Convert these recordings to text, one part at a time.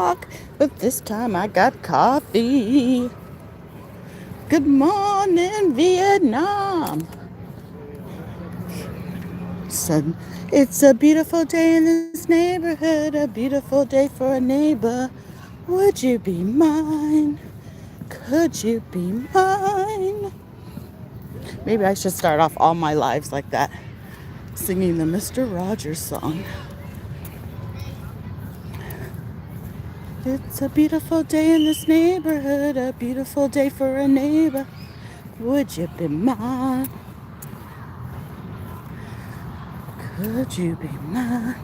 o'clock, but this time I got coffee. Good morning, Vietnam. Son, it's a beautiful day in this neighborhood, a beautiful day for a neighbor. Would you be mine? Could you be mine? Maybe I should start off all my lives like that, singing the Mr. Rogers song. It's a beautiful day in this neighborhood, a beautiful day for a neighbor. Would you be mine? Could you be mine?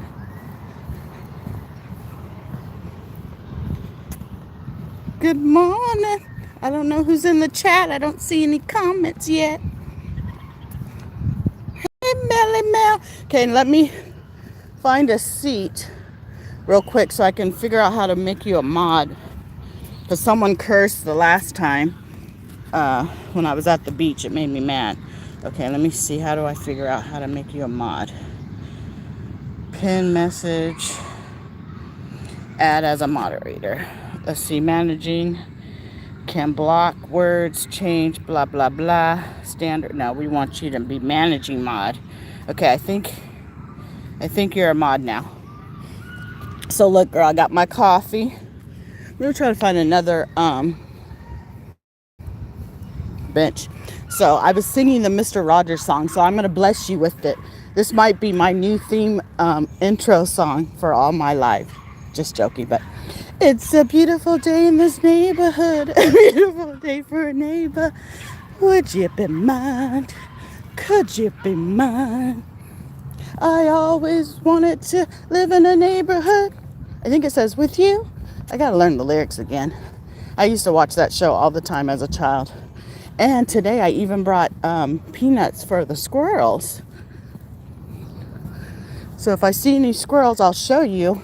Good morning. I don't know who's in the chat. I don't see any comments yet. Hey, Melly Mel. Okay, let me find a seat real quick so I can figure out how to make you a mod. Because someone cursed the last time when I was at the beach. It made me mad. Okay, let me see. How do I figure out how to make you a mod? Pin message. Add as a moderator. Let's see. Managing. Can block words, change, blah, blah, blah. Standard. No, we want you to be managing mod. Okay, I think you're a mod now. So look, girl, I got my coffee. I'm gonna try to find another bench. So I was singing the Mr. Rogers song, so I'm gonna bless you with it. This might be my new theme intro song for all my life. Just joking, but it's a beautiful day in this neighborhood, a beautiful day for a neighbor. Would you be mine? Could you be mine? I always wanted to live in a neighborhood. I think it says with you. I gotta learn the lyrics again. I used to watch that show all the time as a child. And today I even brought peanuts for the squirrels. So if I see any squirrels, I'll show you.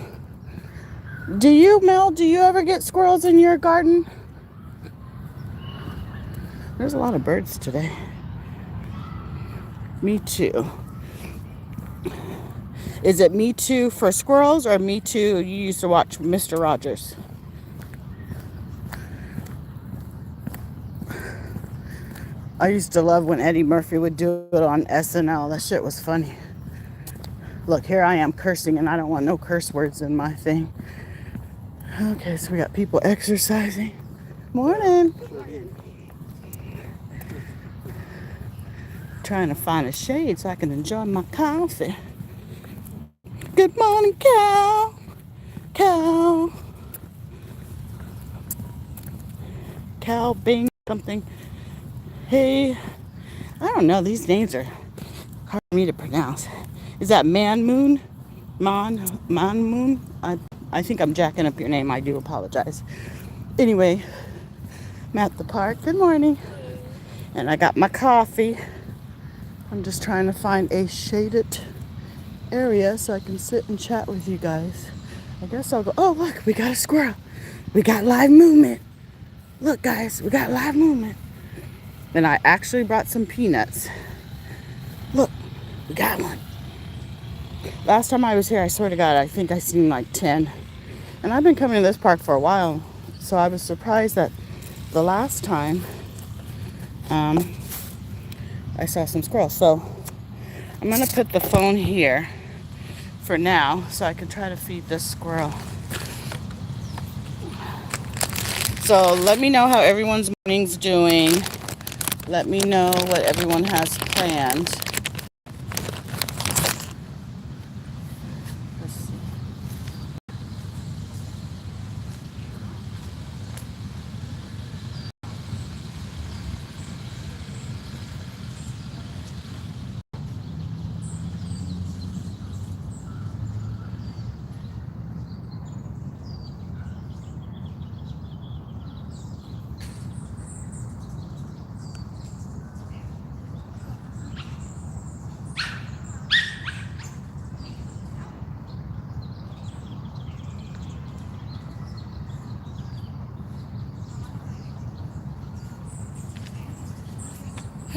Do you, Mel? Do you ever get squirrels in your garden? There's a lot of birds today. Me too. Is it Me Too for squirrels or Me Too you used to watch Mr. Rogers? I used to love when Eddie Murphy would do it on SNL. That shit was funny. Look, here I am cursing and I don't want no curse words in my thing. Okay, so we got people exercising. Morning. Trying to find a shade so I can enjoy my coffee. Good morning, cow. Cow. Cow Bing something. Hey, I don't know. These names are hard for me to pronounce. Is that Man Moon? Man Moon? I think I'm jacking up your name. I do apologize. Anyway, I'm at the park. Good morning. And I got my coffee. I'm just trying to find a shaded area so I can sit and chat with you guys. I guess I'll go. Oh, look, we got a squirrel. We got live movement. Look, guys, we got live movement. And I actually brought some peanuts. Look, we got one. Last time I was here, I swear to God, I think I seen like 10. And I've been coming to this park for a while, so I was surprised that the last time I saw some squirrels. So I'm gonna put the phone here for now so I can try to feed this squirrel. So let me know how everyone's morning's doing. Let me know what everyone has planned.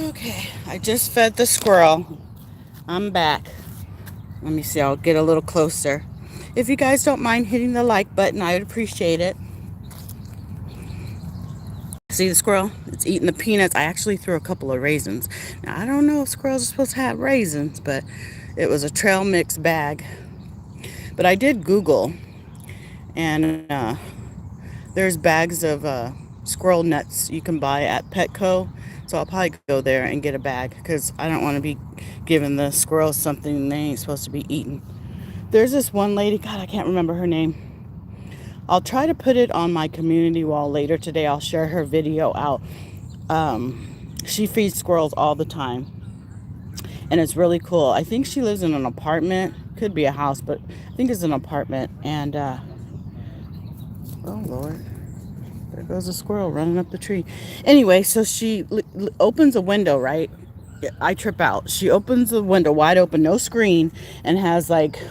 Okay, I just fed the squirrel. I'm back. Let me see, I'll get a little closer. If you guys don't mind hitting the like button, I would appreciate it. See the squirrel? It's eating the peanuts. I actually threw a couple of raisins. Now, I don't know if squirrels are supposed to have raisins, but it was a trail mix bag. But I did Google, and there's bags of squirrel nuts you can buy at Petco. So I'll probably go there and get a bag because I don't want to be giving the squirrels something they ain't supposed to be eating. There's this one lady, God, I can't remember her name. I'll try to put it on my community wall later today. I'll share her video out. She feeds squirrels all the time, and it's really cool. I think she lives in an apartment. Could be a house, but I think it's an apartment. And oh Lord, there goes a squirrel running up the tree. Anyway, so she opens a window, right? I trip out. She opens the window wide open, no screen, and has like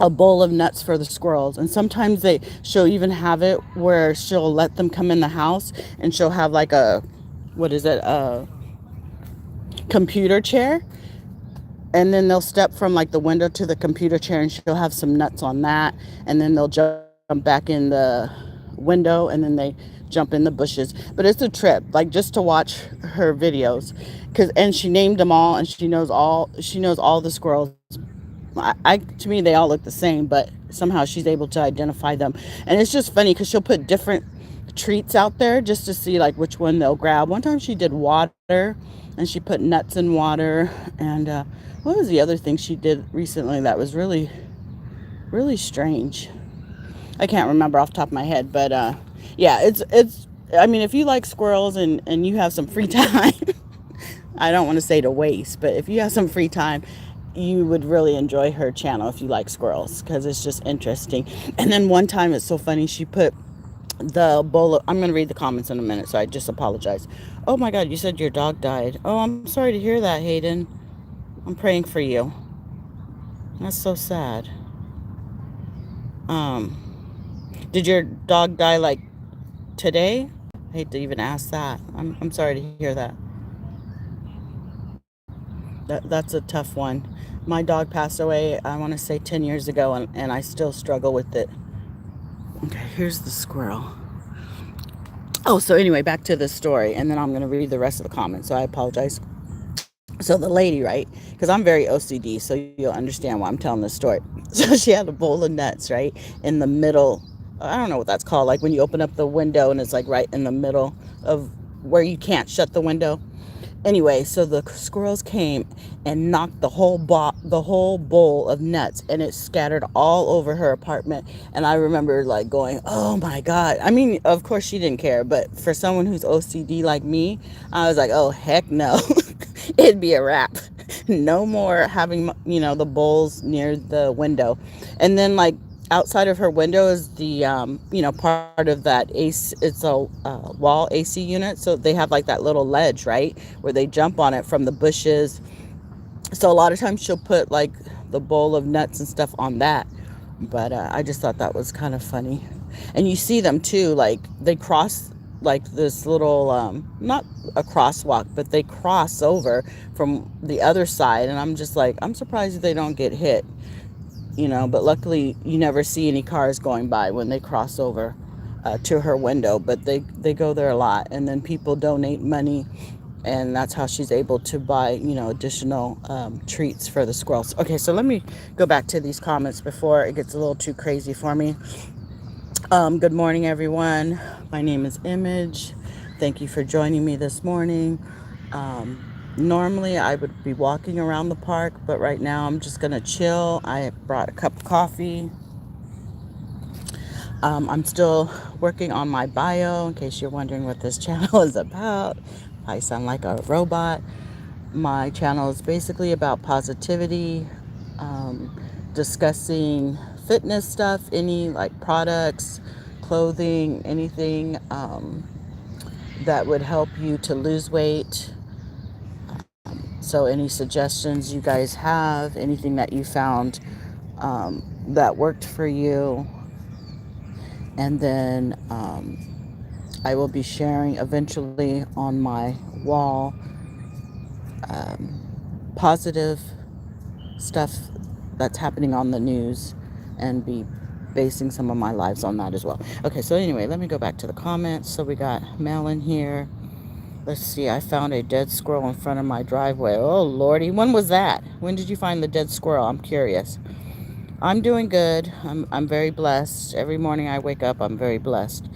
a bowl of nuts for the squirrels. And sometimes she'll even have it where she'll let them come in the house, and she'll have like a, what is it, a computer chair, and then they'll step from like the window to the computer chair, and she'll have some nuts on that, and then they'll jump back in the window, and then they jump in the bushes. But it's a trip, like, just to watch her videos, and she named them all, and she knows all the squirrels. To me, they all look the same, but somehow she's able to identify them. And it's just funny because she'll put different treats out there just to see like which one they'll grab. One time she did water, and she put nuts in water. And what was the other thing she did recently that was really, really strange? I can't remember off the top of my head, but yeah, it's. I mean, if you like squirrels and you have some free time, I don't want to say to waste, but if you have some free time, you would really enjoy her channel if you like squirrels, because it's just interesting. And then one time, it's so funny, she put the bowl of, I'm going to read the comments in a minute, so I just apologize. Oh my God, you said your dog died. Oh, I'm sorry to hear that, Hayden. I'm praying for you. That's so sad. Did your dog die like today? I hate to even ask that. I'm sorry to hear that. That's a tough one. My dog passed away, I want to say 10 years ago, and I still struggle with it. Okay, here's the squirrel. Oh, so anyway, back to the story, and then I'm going to read the rest of the comments, so I apologize. So the lady, right, because I'm very OCD, so you'll understand why I'm telling this story. So she had a bowl of nuts, right, in the middle. I don't know what that's called, like when you open up the window and it's like right in the middle of where you can't shut the window. Anyway, so the squirrels came and knocked the whole bowl of nuts, and it scattered all over her apartment. And I remember like going, "Oh my God!" I mean, of course she didn't care, but for someone who's OCD like me, I was like, "Oh heck no!" It'd be a wrap. No more having the bowls near the window. And then like outside of her window is the part of that AC. It's a wall AC unit, so they have like that little ledge, right, where they jump on it from the bushes. So a lot of times she'll put like the bowl of nuts and stuff on that. But I just thought that was kind of funny. And you see them too, like they cross like this little not a crosswalk, but they cross over from the other side, and I'm just like, I'm surprised they don't get hit. But luckily you never see any cars going by when they cross over to her window, but they go there a lot, and then people donate money, and that's how she's able to buy additional treats for the squirrels. Okay, so let me go back to these comments before it gets a little too crazy for me. Good morning, everyone. My name is Image. Thank you for joining me this morning. Normally I would be walking around the park, but right now I'm just gonna chill. I brought a cup of coffee. I'm still working on my bio, in case you're wondering what this channel is about. I sound like a robot. My channel is basically about positivity, discussing fitness stuff, any like products, clothing, anything that would help you to lose weight. So any suggestions you guys have, anything that you found that worked for you. And then I will be sharing eventually on my wall positive stuff that's happening on the news. and be basing some of my lives on that as well. Okay, so anyway, let me go back to the comments. So we got Melon here. Let's see, I found a dead squirrel in front of my driveway. Oh, Lordy. When was that? When did you find the dead squirrel? I'm curious. I'm doing good. I'm very blessed. Every morning I wake up, I'm very blessed.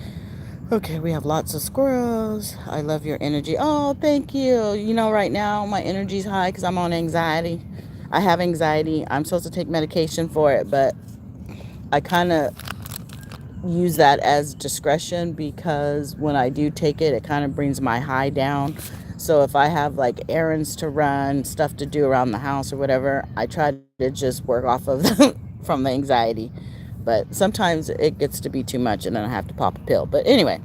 Okay, we have lots of squirrels. I love your energy. Oh, thank you. You know, right now my energy's high because I'm on anxiety. I have anxiety. I'm supposed to take medication for it, but I kind of use that as discretion because when I do take it, it kind of brings my high down. So if I have like errands to run, stuff to do around the house or whatever, I try to just work off of from the anxiety. But sometimes it gets to be too much and then I have to pop a pill. But anyway,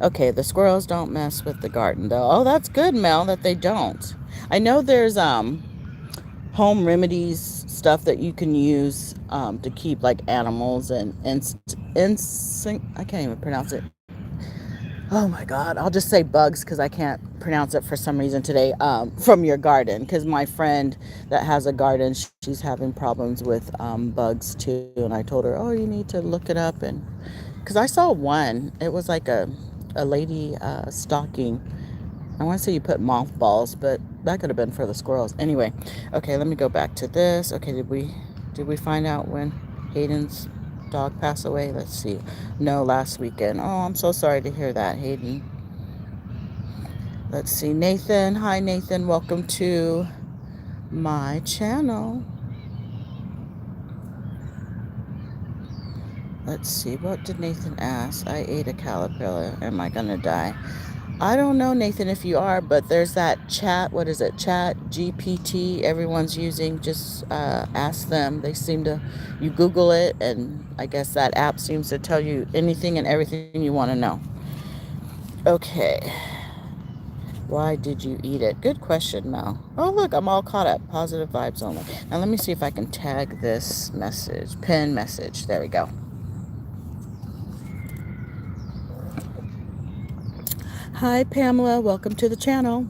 okay, the squirrels don't mess with the garden though. Oh, that's good, Mel, that they don't. I know there's home remedies stuff that you can use to keep like animals and instinct. I can't even pronounce it. Oh my God! I'll just say bugs because I can't pronounce it for some reason today. From your garden, because my friend that has a garden, she's having problems with bugs too, and I told her, oh, you need to look it up, and because I saw one, it was like a lady stalking. I want to say you put mothballs, but that could have been for the squirrels. Anyway, okay, let me go back to this. Okay, did we find out when Hayden's dog passed away? Let's see. No, last weekend. Oh, I'm so sorry to hear that, Hayden. Let's see, Nathan. Hi, Nathan. Welcome to my channel. Let's see, what did Nathan ask? I ate a caterpillar. Am I gonna die? I don't know, Nathan, if you are, but there's that chat. What is it? Chat GPT everyone's using. Just ask them. They seem to, you Google it, and I guess that app seems to tell you anything and everything you want to know. Okay. Why did you eat it? Good question, Mel. Oh, look, I'm all caught up. Positive vibes only. Now, let me see if I can tag this message. Pin message. There we go. Hi, Pamela. Welcome to the channel.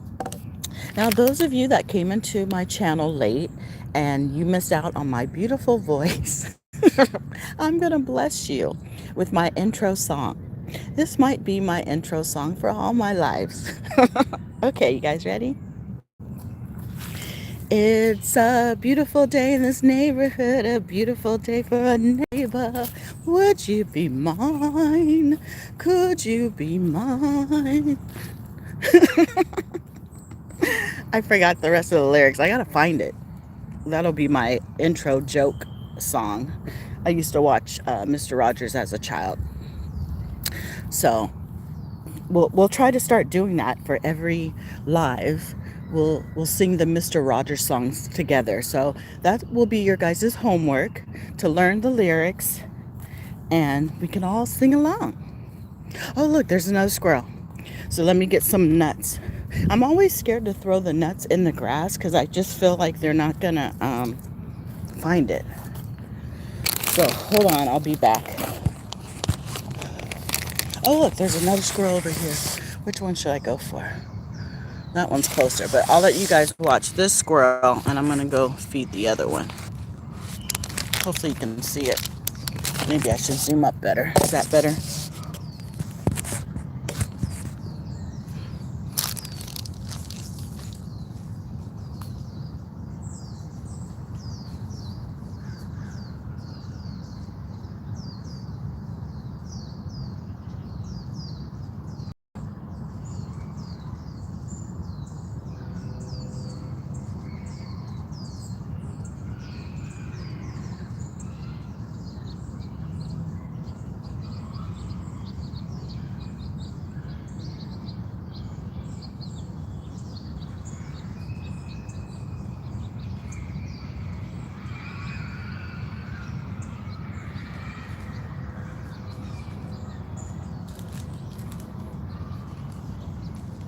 Now, those of you that came into my channel late and you missed out on my beautiful voice, I'm going to bless you with my intro song. This might be my intro song for all my lives. Okay, you guys ready? It's a beautiful day in this neighborhood, a beautiful day for a neighbor. Would you be mine? Could you be mine? I forgot the rest of the lyrics. I gotta find it. That'll be my intro joke song. I used to watch Mr. Rogers as a child. So we'll try to start doing that for every live. We'll sing the Mr. Rogers songs together. So that will be your guys' homework to learn the lyrics and we can all sing along. Oh, look, there's another squirrel. So let me get some nuts. I'm always scared to throw the nuts in the grass because I just feel like they're not gonna find it. So hold on, I'll be back. Oh, look, there's another squirrel over here. Which one should I go for? That one's closer, but I'll let you guys watch this squirrel and I'm gonna go feed the other one. Hopefully you can see it. Maybe I should zoom up better. Is that better?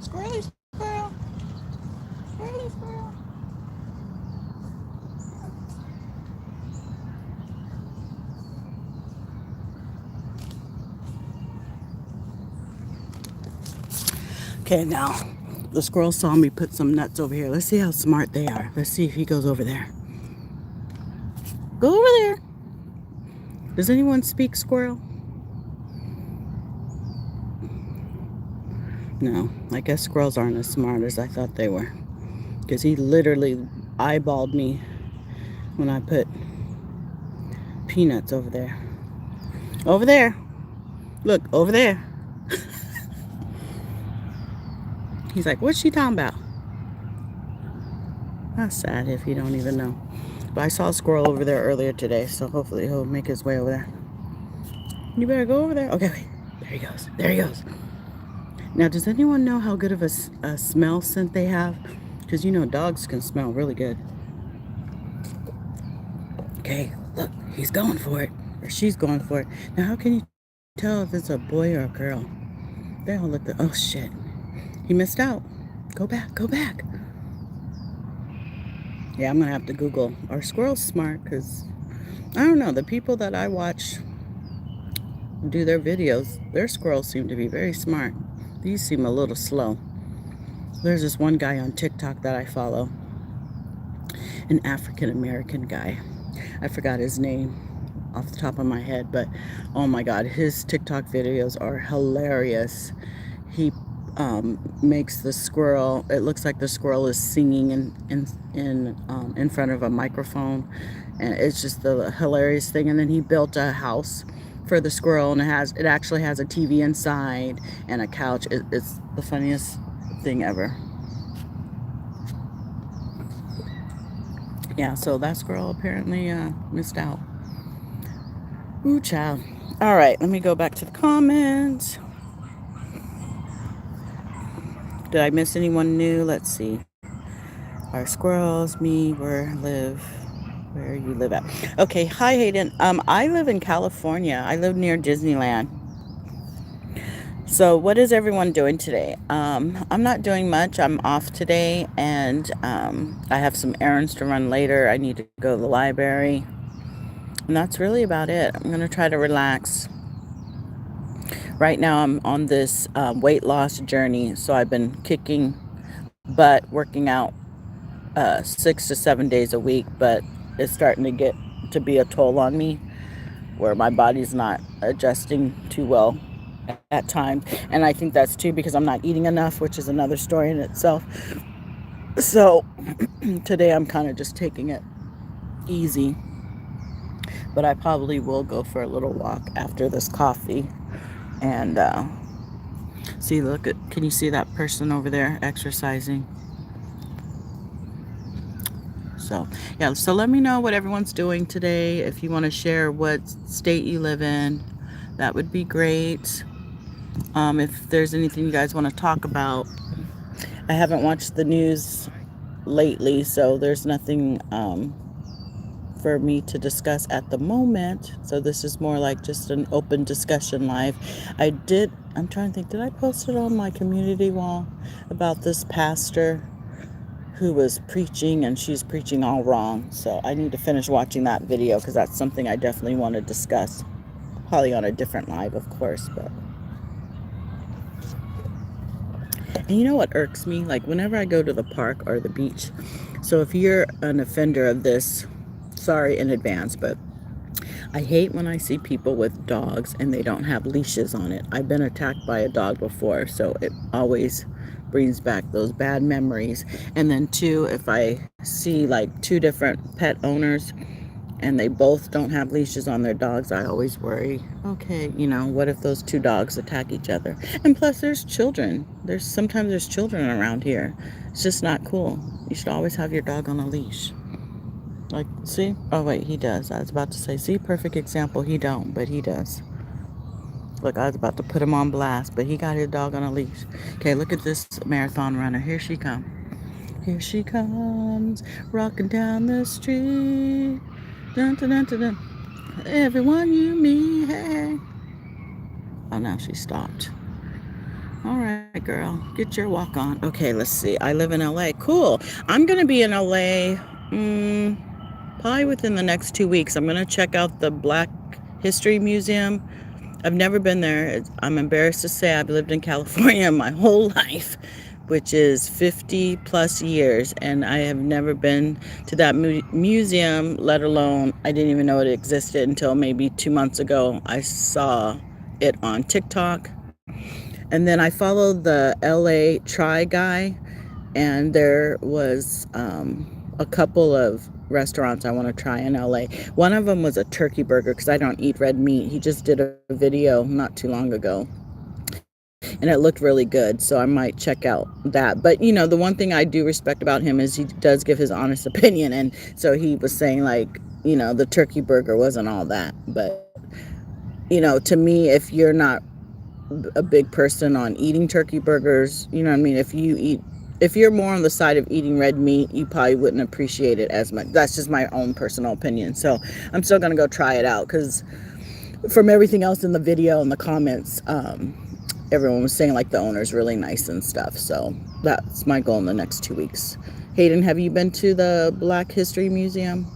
Squirrely squirrel. Squirrely squirrel. Okay, now the squirrel saw me put some nuts over here. Let's see how smart they are. Let's see if he goes over there. Go over there. Does anyone speak squirrel? No, I guess squirrels aren't as smart as I thought they were. Because he literally eyeballed me when I put peanuts over there. Over there. Look, over there. He's like, what's she talking about? That's sad if you don't even know. But I saw a squirrel over there earlier today, so hopefully he'll make his way over there. You better go over there. Okay, wait. There he goes. There he goes. Now, does anyone know how good of a smell scent they have? Because you know dogs can smell really good. Okay, look, he's going for it. Or she's going for it. Now, how can you tell if it's a boy or a girl? They all look oh shit. He missed out. Go back, go back. Yeah, I'm gonna have to Google, are squirrels smart? Because I don't know, the people that I watch do their videos, their squirrels seem to be very smart. These seem a little slow. There's this one guy on TikTok that I follow, an African American guy. I forgot his name off the top of my head, but oh my god, his TikTok videos are hilarious. He makes the squirrel, it looks like the squirrel is singing in front of a microphone, and it's just the hilarious thing. And then he built a house for the squirrel, and it actually has a TV inside and a couch. It's the funniest thing ever. Yeah, so that squirrel apparently missed out. Ooh, child. All right, let me go back to the comments. Did I miss anyone new? Let's see. Our squirrels, me, where you live at. Okay, hi Hayden. I live in California. I live near Disneyland. So what is everyone doing today? I'm not doing much. I'm off today, and I have some errands to run later. I need to go to the library. And that's really about it. I'm going to try to relax. Right now I'm on this weight loss journey, so I've been kicking butt, working out 6 to 7 days a week, but it's starting to get to be a toll on me where my body's not adjusting too well at times. And I think that's too because I'm not eating enough, which is another story in itself. So today I'm kind of just taking it easy, but I probably will go for a little walk after this coffee. And see, can you see that person over there exercising? So yeah, so let me know what everyone's doing today. If you want to share what state you live in, that would be great. If there's anything you guys want to talk about, I haven't watched the news lately, so there's nothing for me to discuss at the moment. So this is more like just an open discussion live. I'm trying to think, did I post it on my community wall about this pastor who was preaching, and she's preaching all wrong? So I need to finish watching that video because that's something I definitely want to discuss. Probably on a different live, of course, but. And you know what irks me? Like whenever I go to the park or the beach. So if you're an offender of this, sorry in advance, but I hate when I see people with dogs and they don't have leashes on it. I've been attacked by a dog before, so it always brings back those bad memories. And then too, if I see like two different pet owners and they both don't have leashes on their dogs, I always worry, okay, what if those two dogs attack each other? And plus there's children. Sometimes there's children around here. It's just not cool. You should always have your dog on a leash. Like, see? Oh, wait, he does. I was about to say, see, perfect example. He don't, but he does. Look, I was about to put him on blast, but he got his dog on a leash. Okay, look at this marathon runner. Here she comes. Here she comes, rocking down the street. Dun, dun, dun, dun, dun. Everyone you meet, hey. Oh, now she stopped. All right, girl, get your walk on. Okay, let's see. I live in LA. Cool. I'm going to be in LA probably within the next 2 weeks. I'm going to check out the Black History Museum. I've never been there. I'm embarrassed to say I've lived in California my whole life, which is 50 plus years, and I have never been to that museum, let alone I didn't even know it existed until maybe 2 months ago. I saw it on TikTok, and then I followed the LA Try guy, and there was a couple of restaurants I want to try in LA. One of them was a turkey burger because I don't eat red meat. He just did a video not too long ago, and it looked really good, so I might check out that. But you know, the one thing I do respect about him is he does give his honest opinion, and so he was saying, like, you know, the turkey burger wasn't all that. But you know, to me, if you're not a big person on eating turkey burgers, you know what I mean, if you're more on the side of eating red meat, you probably wouldn't appreciate it as much. That's just my own personal opinion. So I'm still gonna go try it out, because from everything else in the video and the comments, everyone was saying like the owner's really nice and stuff. So that's my goal in the next 2 weeks. Hayden, have you been to the Black History Museum?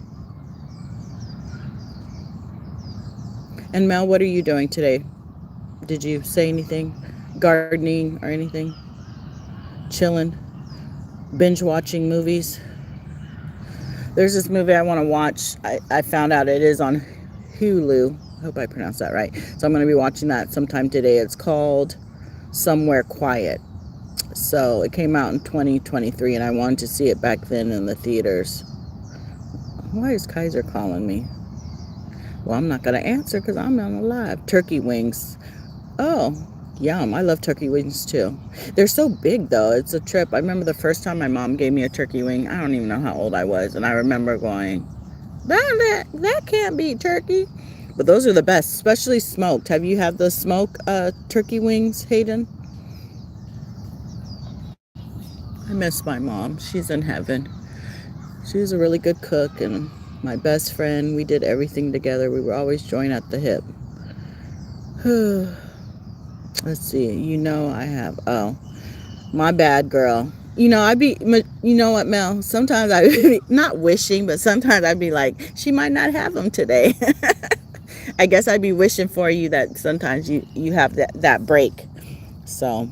And Mel, what are you doing today? Did you say anything? Gardening or anything? Chilling? Binge watching movies? There's this movie I want to watch. I found out it is on Hulu. I hope I pronounced that right. So I'm going to be watching that sometime today. It's called Somewhere Quiet. So it came out in 2023, and I wanted to see it back then in the theaters. Why is Kaiser calling me? Well, I'm not going to answer because I'm on a live. Turkey wings. Oh, yum. I love turkey wings too. They're so big though. It's a trip. I remember the first time my mom gave me a turkey wing. I don't even know how old I was. And I remember going, that can't be turkey. But those are the best, especially smoked. Have you had the smoked turkey wings, Hayden? I miss my mom. She's in heaven. She was a really good cook and my best friend. We did everything together. We were always joined at the hip. Let's see. You know I have. Oh, my bad, girl. You know, you know what, Mel? Sometimes I be not wishing, but sometimes I'd be like, she might not have them today. I guess I'd be wishing for you that sometimes you have that break. So,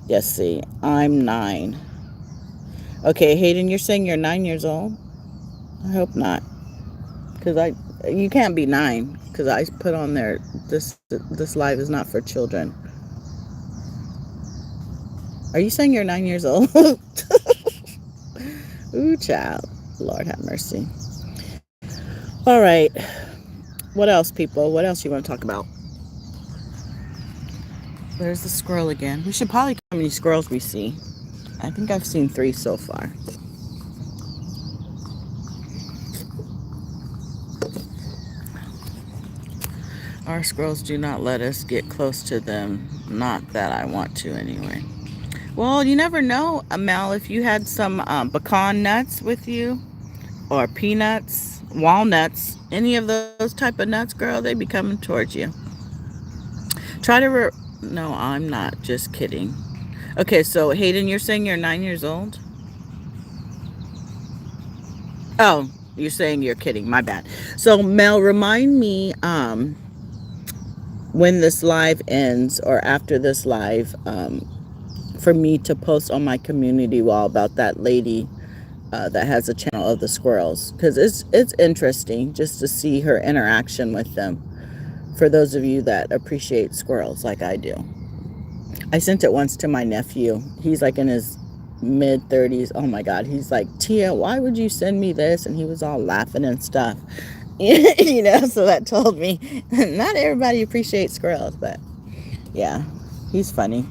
let's see. I'm 9. Okay, Hayden, you're saying you're 9 years old? I hope not. Because you can't be 9. Because I put on there, this live is not for children. Are you saying you're 9 years old? Ooh, child. Lord have mercy. All right. What else, people? What else you want to talk about? There's the squirrel again. We should probably count how many squirrels we see. I think I've seen 3 so far. Our squirrels do not let us get close to them. Not that I want to anyway. Well, you never know, Mel, if you had some pecan nuts with you, or peanuts, walnuts, any of those type of nuts, girl, they be coming towards you. Try to no, I'm not, just kidding. Okay, so Hayden, you're saying you're 9 years old? Oh, you're saying you're kidding, my bad. So Mel, remind me when this live ends, or after this live, for me to post on my community wall about that lady that has a channel of the squirrels, because it's interesting just to see her interaction with them, for those of you that appreciate squirrels like I do. I sent it once to my nephew. He's like in his mid 30s. Oh my God. He's like, Tia, why would you send me this? And he was all laughing and stuff. You know, so that told me not everybody appreciates squirrels, but yeah, he's funny.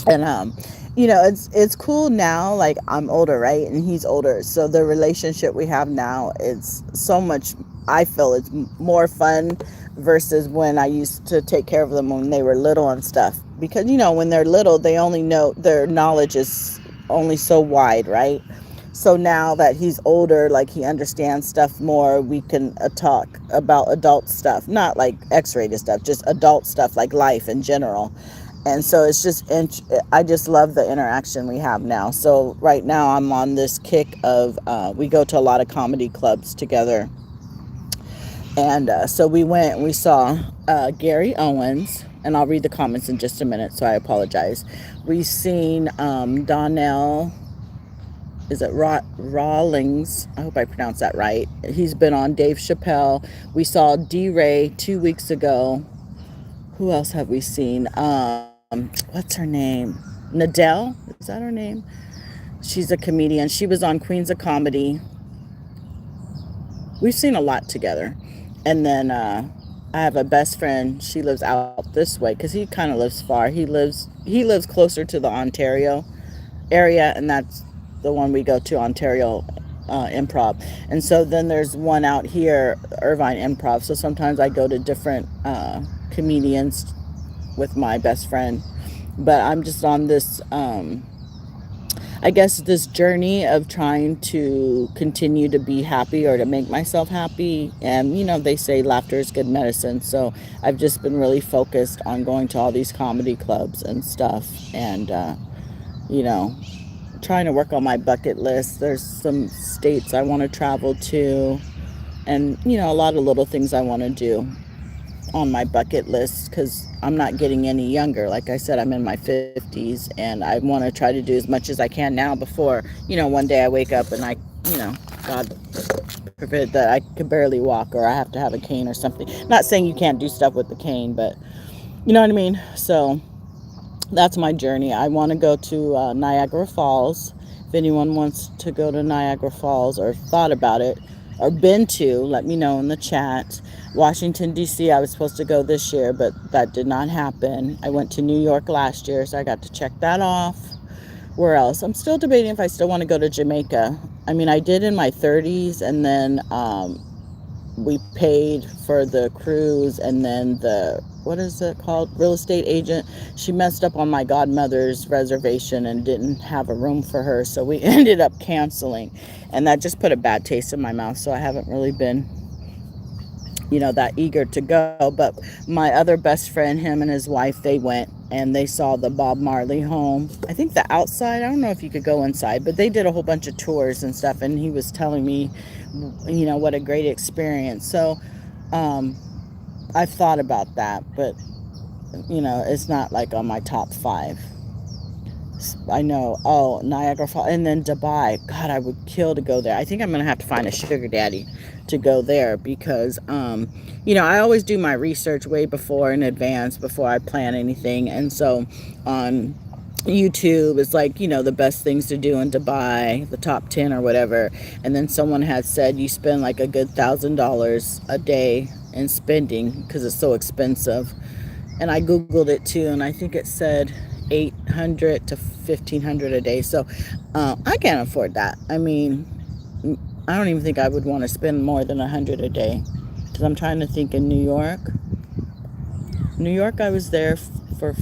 And you know, it's cool now. Like, I'm older, right, and he's older, so the relationship we have now is so much, I feel it's more fun versus when I used to take care of them when they were little and stuff. Because, you know, when they're little, they only know, their knowledge is only so wide, right? So now that he's older, like, he understands stuff more, we can talk about adult stuff, not like X-rated stuff, just adult stuff like life in general. And so it's just, I just love the interaction we have now. So right now I'm on this kick of, we go to a lot of comedy clubs together. And so we went and we saw Gary Owens, and I'll read the comments in just a minute, so I apologize. We've seen Donnell, is it Rawlings? I hope I pronounced that right. He's been on Dave Chappelle. We saw D. Ray 2 weeks ago. Who else have we seen? What's her name? Nadell? Is that her name? She's a comedian. She was on Queens of Comedy. We've seen a lot together. And then I have a best friend. She lives out this way because he kind of lives far. He lives closer to the Ontario area, and that's the one we go to, Ontario Improv. And so then there's one out here, Irvine Improv. So sometimes I go to different comedians with my best friend. But I'm just on this I guess this journey of trying to continue to be happy or to make myself happy. And, they say laughter is good medicine. So I've just been really focused on going to all these comedy clubs and stuff. And, trying to work on my bucket list. There's some states I want to travel to. And, a lot of little things I want to do on my bucket list because I'm not getting any younger. Like I said, I'm in my 50s and I want to try to do as much as I can now before, one day I wake up and God forbid that I could barely walk or I have to have a cane or something. Not saying you can't do stuff with the cane, but you know what I mean? So that's my journey. I want to go to Niagara Falls. If anyone wants to go to Niagara Falls or thought about it or been to, let me know in the chat. Washington, D.C., I was supposed to go this year, but that did not happen. I went to New York last year, so I got to check that off. Where else? I'm still debating if I still want to go to Jamaica. I mean, I did in my 30s, and then we paid for the cruise, and then what is it called? Real estate agent. She messed up on my godmother's reservation and didn't have a room for her, so we ended up canceling. And that just put a bad taste in my mouth, so I haven't really been that eager to go. But my other best friend, him and his wife, they went and they saw the Bob Marley home. I think the outside, I don't know if you could go inside, but they did a whole bunch of tours and stuff, and he was telling me what a great experience. So I've thought about that, but it's not like on my top 5. I know. Oh, Niagara Falls, and then Dubai. God, I would kill to go there. I think I'm gonna have to find a sugar daddy to go there because I always do my research way before in advance before I plan anything. And so on YouTube it's like the best things to do in Dubai, the top 10 or whatever. And then someone had said you spend like a good $1,000 a day in spending because it's so expensive. And I googled it too, and I think it said $800 to $1,500 a day. So I can't afford that. I mean, I don't even think I would want to spend more than $100 a day because I'm trying to think. In New York, I was there for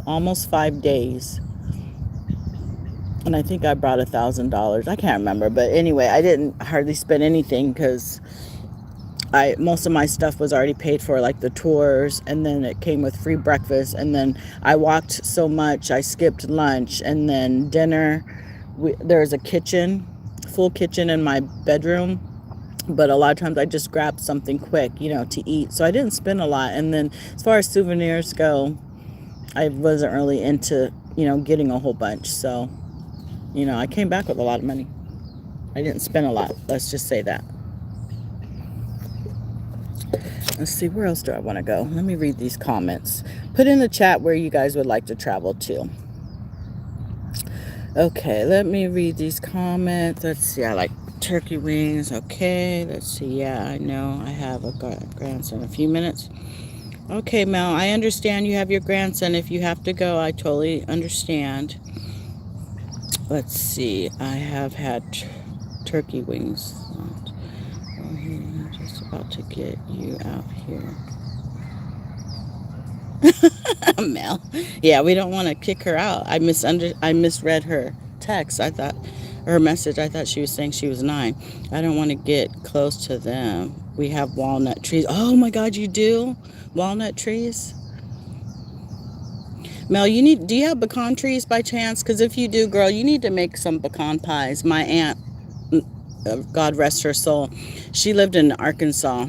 almost 5 days, and I think I brought $1,000. I can't remember, but anyway, I didn't hardly spend anything because most of my stuff was already paid for, like the tours, and then it came with free breakfast, and then I walked so much I skipped lunch, and then dinner. There's a full kitchen in my bedroom, but a lot of times I just grabbed something quick to eat, so I didn't spend a lot. And then as far as souvenirs go, I wasn't really into getting a whole bunch, so I came back with a lot of money. I didn't spend a lot, let's just say that. Let's see, where else do I want to go? Let me read these comments. Put in the chat where you guys would like to travel to. Okay, let me read these comments. Let's see, I like turkey wings. Okay, let's see. Yeah, I know I have a grandson in a few minutes. Okay, Mel, I understand you have your grandson. If you have to go, I totally understand. Let's see, I have had turkey wings. About to get you out here. Mel. Yeah, we don't want to kick her out. I misread her text. Her message. I thought she was saying she was 9. I don't want to get close to them. We have walnut trees. Oh my God, you do? Walnut trees? Mel, do you have pecan trees by chance? Because if you do, girl, you need to make some pecan pies. My aunt, God rest her soul, she lived in Arkansas,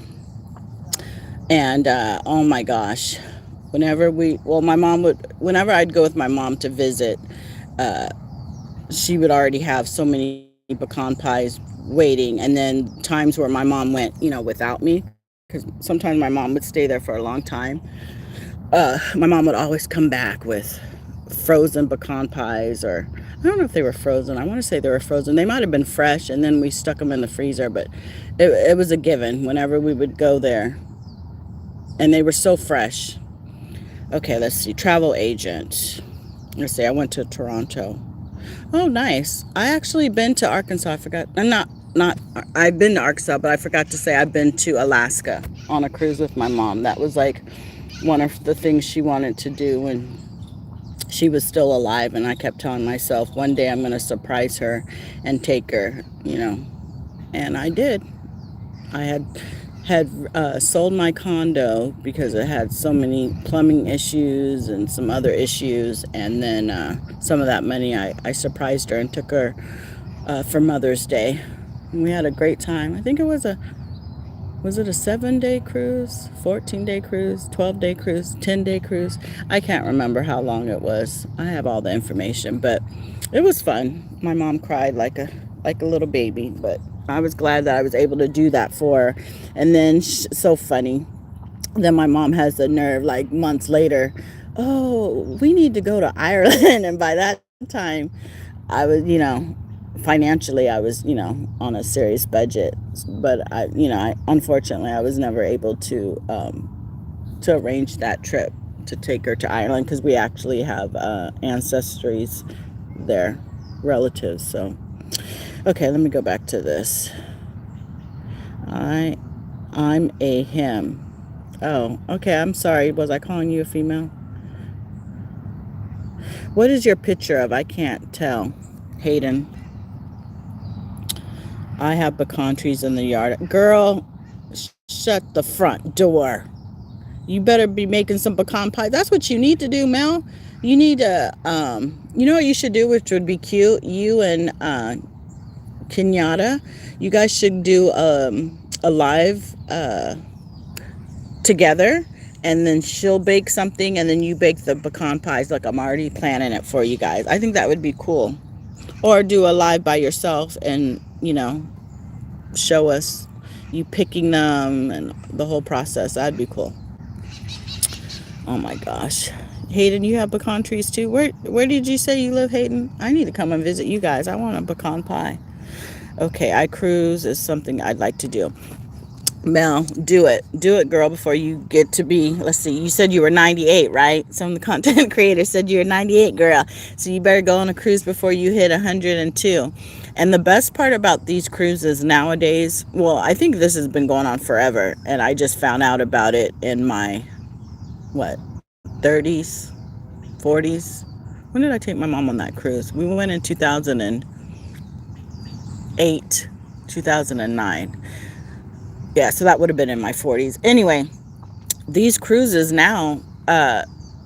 And oh my gosh, my mom whenever I'd go with my mom to visit, she would already have so many pecan pies waiting. And then times where my mom went, without me, because sometimes my mom would stay there for a long time. My mom would always come back with frozen pecan pies, or I don't know if they were frozen. I want to say they were frozen. They might have been fresh, and then we stuck them in the freezer. But it was a given whenever we would go there, and they were so fresh. Okay, let's see. Travel agent. Let's see. I went to Toronto. Oh, nice. I actually been to Arkansas. I forgot. I'm not. I've been to Arkansas, but I forgot to say I've been to Alaska on a cruise with my mom. That was like one of the things she wanted to do when she was still alive, and I kept telling myself one day I'm going to surprise her and take her, and I did. I had sold my condo because it had so many plumbing issues and some other issues, and then some of that money I surprised her and took her for Mother's Day. And we had a great time. I think it was it a 7-day cruise, 14-day cruise, 12-day cruise, 10-day cruise? I can't remember how long it was. I have all the information, but it was fun. My mom cried like a little baby, but I was glad that I was able to do that for her. And then, so funny, then my mom has the nerve, like months later, oh, we need to go to Ireland. And by that time, I was, financially, I was, on a serious budget. But unfortunately, I was never able to arrange that trip to take her to Ireland, because we actually have ancestries there, relatives. So, okay, let me go back to this. I'm a him. Oh, okay. I'm sorry. Was I calling you a female? What is your picture of? I can't tell. Hayden. I have pecan trees in the yard. Girl, shut the front door. You better be making some pecan pie. That's what you need to do, Mel. You need to, you know what you should do, which would be cute? You and Kenyatta, you guys should do a live together, and then she'll bake something, and then you bake the pecan pies. Like, I'm already planning it for you guys. I think that would be cool. Or do a live by yourself and, show us you picking them and the whole process. That'd be cool. Oh my gosh. Hayden, you have pecan trees too? Where did you say you live, Hayden? I need to come and visit you guys. I want a pecan pie. Okay, I cruise is something I'd like to do. Mel, do it, girl, before you get to be, let's see, you said you were 98, right? Some of the content creators said you were 98, girl. So you better go on a cruise before you hit 102. And the best part about these cruises nowadays, well, I think this has been going on forever, and I just found out about it in my, 30s, 40s. When did I take my mom on that cruise? We went in 2008, 2009. Yeah, so that would have been in my 40s. Anyway, these cruises now,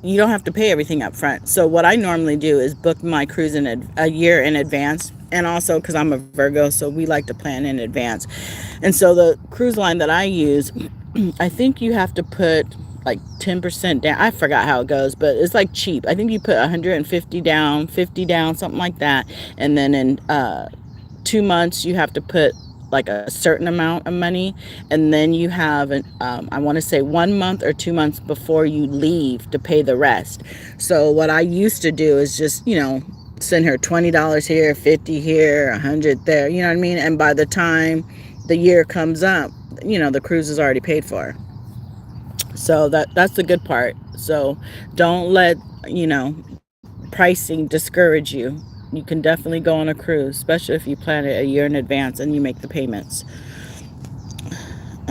you don't have to pay everything up front. So what I normally do is book my cruise a year in advance. And also, because I'm a Virgo, so we like to plan in advance. And so the cruise line that I use, I think you have to put like 10% down. I forgot how it goes, but it's like cheap. I think you put 150 down, 50 down, something like that. And then in 2 months, you have to put like a certain amount of money, and then you have I want to say 1 month or 2 months before you leave to pay the rest. So what I used to do is just send her $20 here, 50 here, 100 there, you know what I mean? And by the time the year comes up, the cruise is already paid for. So that's the good part. So don't let pricing discourage you. You can definitely go on a cruise, especially if you plan it a year in advance and you make the payments.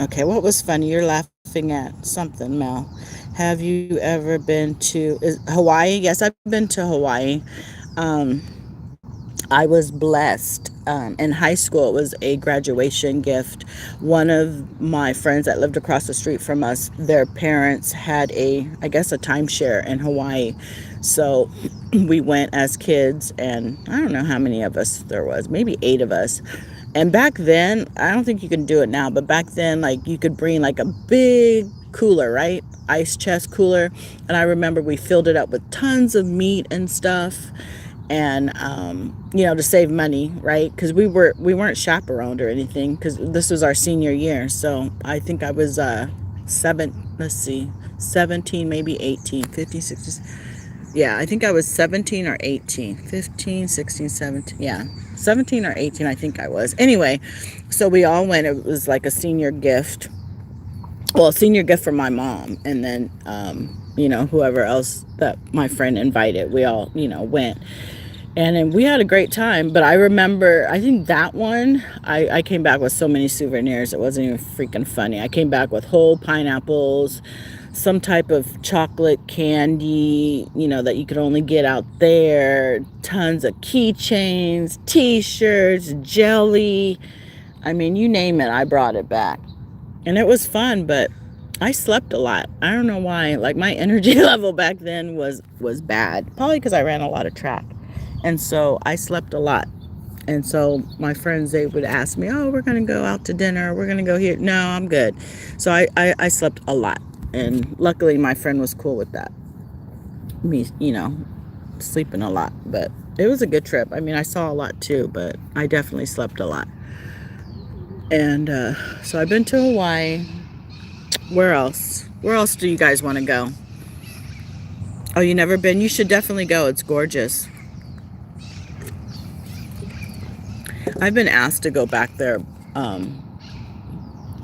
Okay, what was funny? You're laughing at something, Mel. Have you ever been to Hawaii? Yes, I've been to Hawaii. I was blessed. In high school, it was a graduation gift. One of my friends that lived across the street from us, their parents had a timeshare in Hawaii. So we went as kids, and I don't know how many of us there was, maybe 8 of us. And back then, I don't think you can do it now, but back then, like, you could bring like a big cooler, right? Ice chest cooler. And I remember we filled it up with tons of meat and stuff. And to save money, right? Because we weren't chaperoned or anything, because this was our senior year. So I think I was 17, maybe 18, 15, 16. Yeah, I think I was 17 or 18, 15, 16, 17. Yeah, 17 or 18, I think I was. Anyway, so we all went. It was like a senior gift. Well, a senior gift from my mom. And then, whoever else that my friend invited, we all, went. And then we had a great time. But I remember, I think that one, I came back with so many souvenirs. It wasn't even freaking funny. I came back with whole pineapples, some type of chocolate candy, that you could only get out there, tons of keychains, t-shirts, jelly. I mean, you name it, I brought it back. And it was fun, but I slept a lot. I don't know why. Like, my energy level back then was bad. Probably because I ran a lot of track. And so I slept a lot. And so my friends, they would ask me, oh, we're going to go out to dinner. We're going to go here. No, I'm good. So I slept a lot. And luckily my friend was cool with that. Me, sleeping a lot. But it was a good trip. I mean, I saw a lot too, but I definitely slept a lot. And so I've been to Hawaii. Where else? Where else do you guys want to go? Oh, you never been? You should definitely go. It's gorgeous. I've been asked to go back there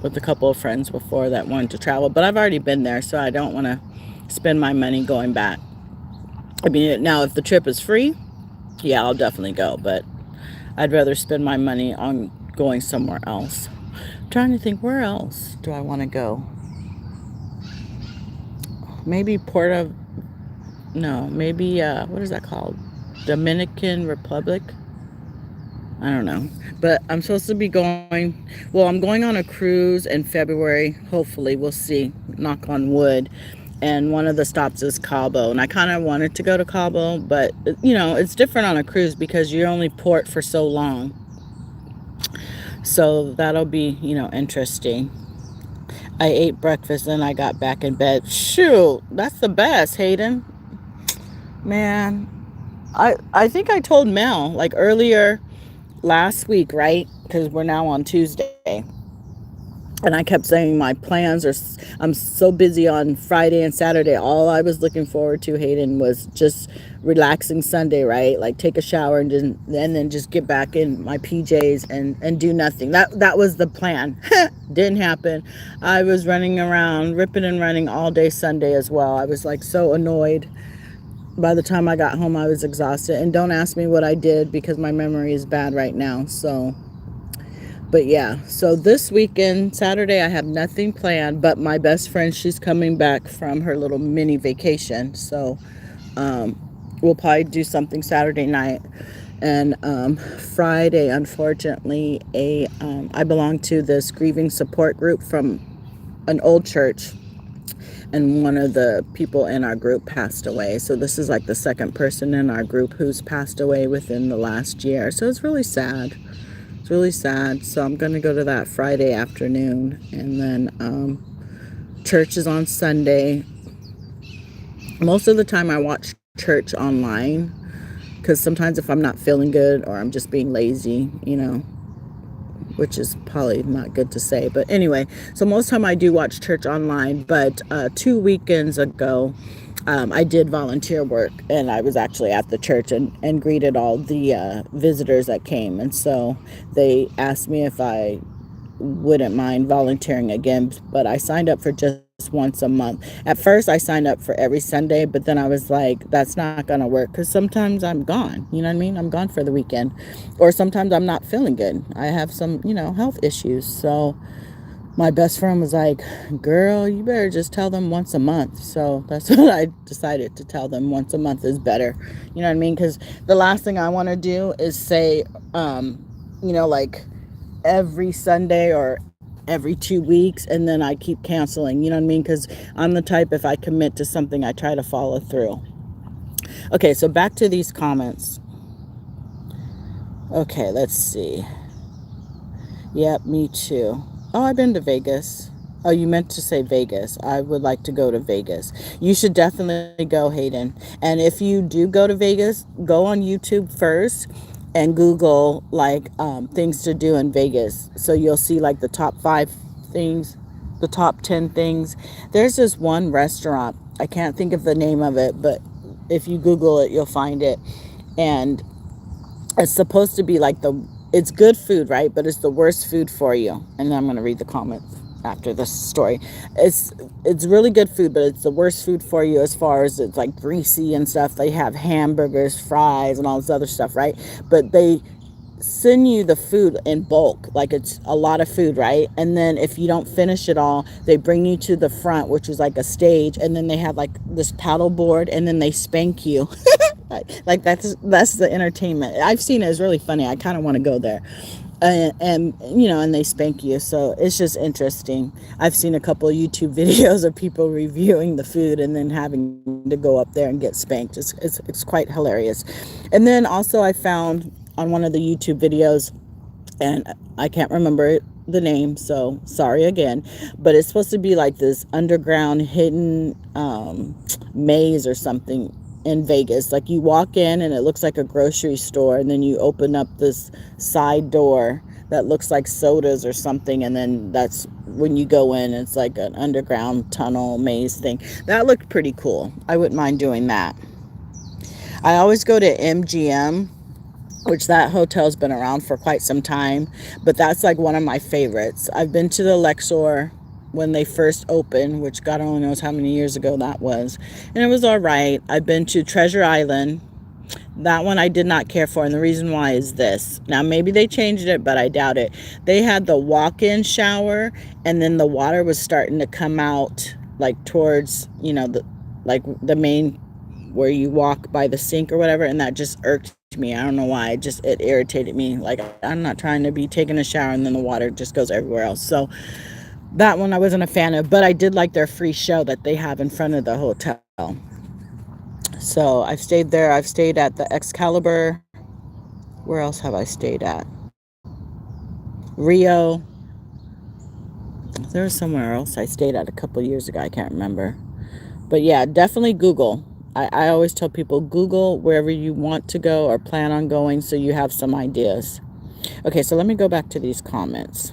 with a couple of friends before that wanted to travel, but I've already been there, so I don't want to spend my money going back. I mean, now if the trip is free, yeah, I'll definitely go, but I'd rather spend my money on going somewhere else. I'm trying to think, where else do I want to go? Maybe what is that called? Dominican Republic? I don't know. But I'm supposed to be going, I'm going on a cruise in February. Hopefully, we'll see. Knock on wood. And one of the stops is Cabo. And I kind of wanted to go to Cabo, but, it's different on a cruise because you're only port for so long. So that'll be, interesting. I ate breakfast and I got back in bed. Shoot, that's the best, Hayden. Man, I think I told Mel, like, earlier last week, right? Because we're now on Tuesday. And I kept saying my plans are, I'm so busy on Friday and Saturday. All I was looking forward to, Hayden, was just relaxing Sunday, right? Like, take a shower and then just get back in my PJs and do nothing. That was the plan. Didn't happen. I was running around, ripping and running all day Sunday as well. I was like so annoyed. By the time I got home, I was exhausted. And don't ask me what I did because my memory is bad right now. So, but yeah. So this weekend, Saturday, I have nothing planned. But my best friend, she's coming back from her little mini vacation. So we'll probably do something Saturday night. And Friday, unfortunately, I belong to this grieving support group from an old church. And one of the people in our group passed away. So this is like the second person in our group who's passed away within the last year. So it's really sad. It's really sad. So I'm going to go to that Friday afternoon. And then church is on Sunday. Most of the time I watch church online. Because sometimes if I'm not feeling good or I'm just being lazy, which is probably not good to say. But anyway, so most of the time I do watch church online. But 2 weekends ago, I did volunteer work. And I was actually at the church and greeted all the visitors that came. And so they asked me if I wouldn't mind volunteering again. But I signed up for just once a month. At first, I signed up for every Sunday. But then I was like, that's not going to work. Because sometimes I'm gone. You know what I mean? I'm gone for the weekend. Or sometimes I'm not feeling good. I have some, health issues. So my best friend was like, girl, you better just tell them once a month. So that's what I decided to tell them. Once a month is better. You know what I mean? Because the last thing I want to do is say, like every Sunday or every 2 weeks, and then I keep canceling. You know what I mean? Because I'm the type, if I commit to something, I try to follow through. Okay, so back to these comments. Okay, let's see. Yep, me too. Oh, I've been to Vegas. Oh, you meant to say Vegas. I would like to go to Vegas. You should definitely go, Hayden. And if you do go to Vegas, go on YouTube first and Google like things to do in Vegas. So you'll see like the top 5 things, the top 10 things. There's this one restaurant. I can't think of the name of it, but if you Google it, you'll find it. And it's supposed to be like it's good food, right? But it's the worst food for you. And I'm going to read the comments after this story. It's really good food, but it's the worst food for you as far as it's like greasy and stuff. They have hamburgers, fries, and all this other stuff, right? But they send you the food in bulk, like it's a lot of food, right? And then if you don't finish it all, they bring you to the front, which is like a stage, and then they have like this paddle board, and then they spank you. Like that's the entertainment. I've seen it. It's really funny. I kind of want to go there. And you know, and they spank you, so it's just interesting. I've seen a couple of YouTube videos of people reviewing the food and then having to go up there and get spanked. It's quite hilarious. And then also I found on one of the YouTube videos, and I can't remember the name, so sorry again, but it's supposed to be like this underground hidden maze or something in Vegas. Like you walk in and it looks like a grocery store, and then you open up this side door that looks like sodas or something, and then that's when you go in. It's like an underground tunnel maze thing. That looked pretty cool. I wouldn't mind doing that. I always go to MGM, which that hotel's been around for quite some time, but that's like one of my favorites. I've been to the Luxor when they first opened, which God only knows how many years ago that was, and it was all right. I've been to Treasure Island. That one I did not care for, and the reason why is this. Now, maybe they changed it, but I doubt it. They had the walk-in shower, and then the water was starting to come out, like towards, you know, the main where you walk by the sink or whatever, and that just irked me. I don't know why. It irritated me. Like, I'm not trying to be taking a shower and then the water just goes everywhere else. So that one I wasn't a fan of, but I did like their free show that they have in front of the hotel. So I've stayed there. I've stayed at the Excalibur. Where else have I stayed at? Rio. There was somewhere else I stayed at a couple years ago. I can't remember. But yeah, definitely Google. I always tell people, Google wherever you want to go or plan on going so you have some ideas. Okay, so let me go back to these comments.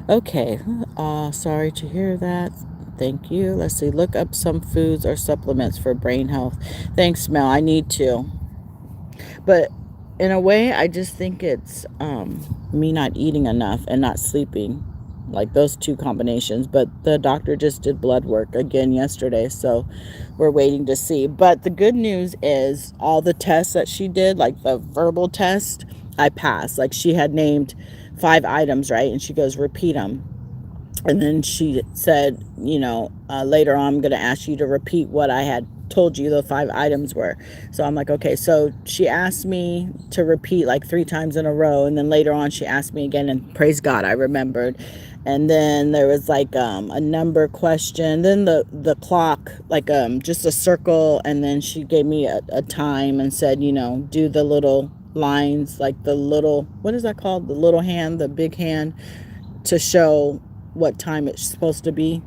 Okay, sorry to hear that. Thank you. Let's see. Look up some foods or supplements for brain health. Thanks, Mel. I need to. But in a way, I just think it's me not eating enough and not sleeping. Like those two combinations. But the doctor just did blood work again yesterday, so we're waiting to see. But the good news is all the tests that she did, like the verbal test, I passed. Like she had named 5 items, right? And she goes, repeat them. And then she said, you know, later on I'm going to ask you to repeat what I had told you the 5 items were. So I'm like, okay. So she asked me to repeat like 3 times in a row, and then later on she asked me again, and praise God I remembered. And then there was like a number question, then the clock, like just a circle, and then she gave me a time and said, you know, do the little lines, like the little, what is that called, the little hand, the big hand, to show what time it's supposed to be.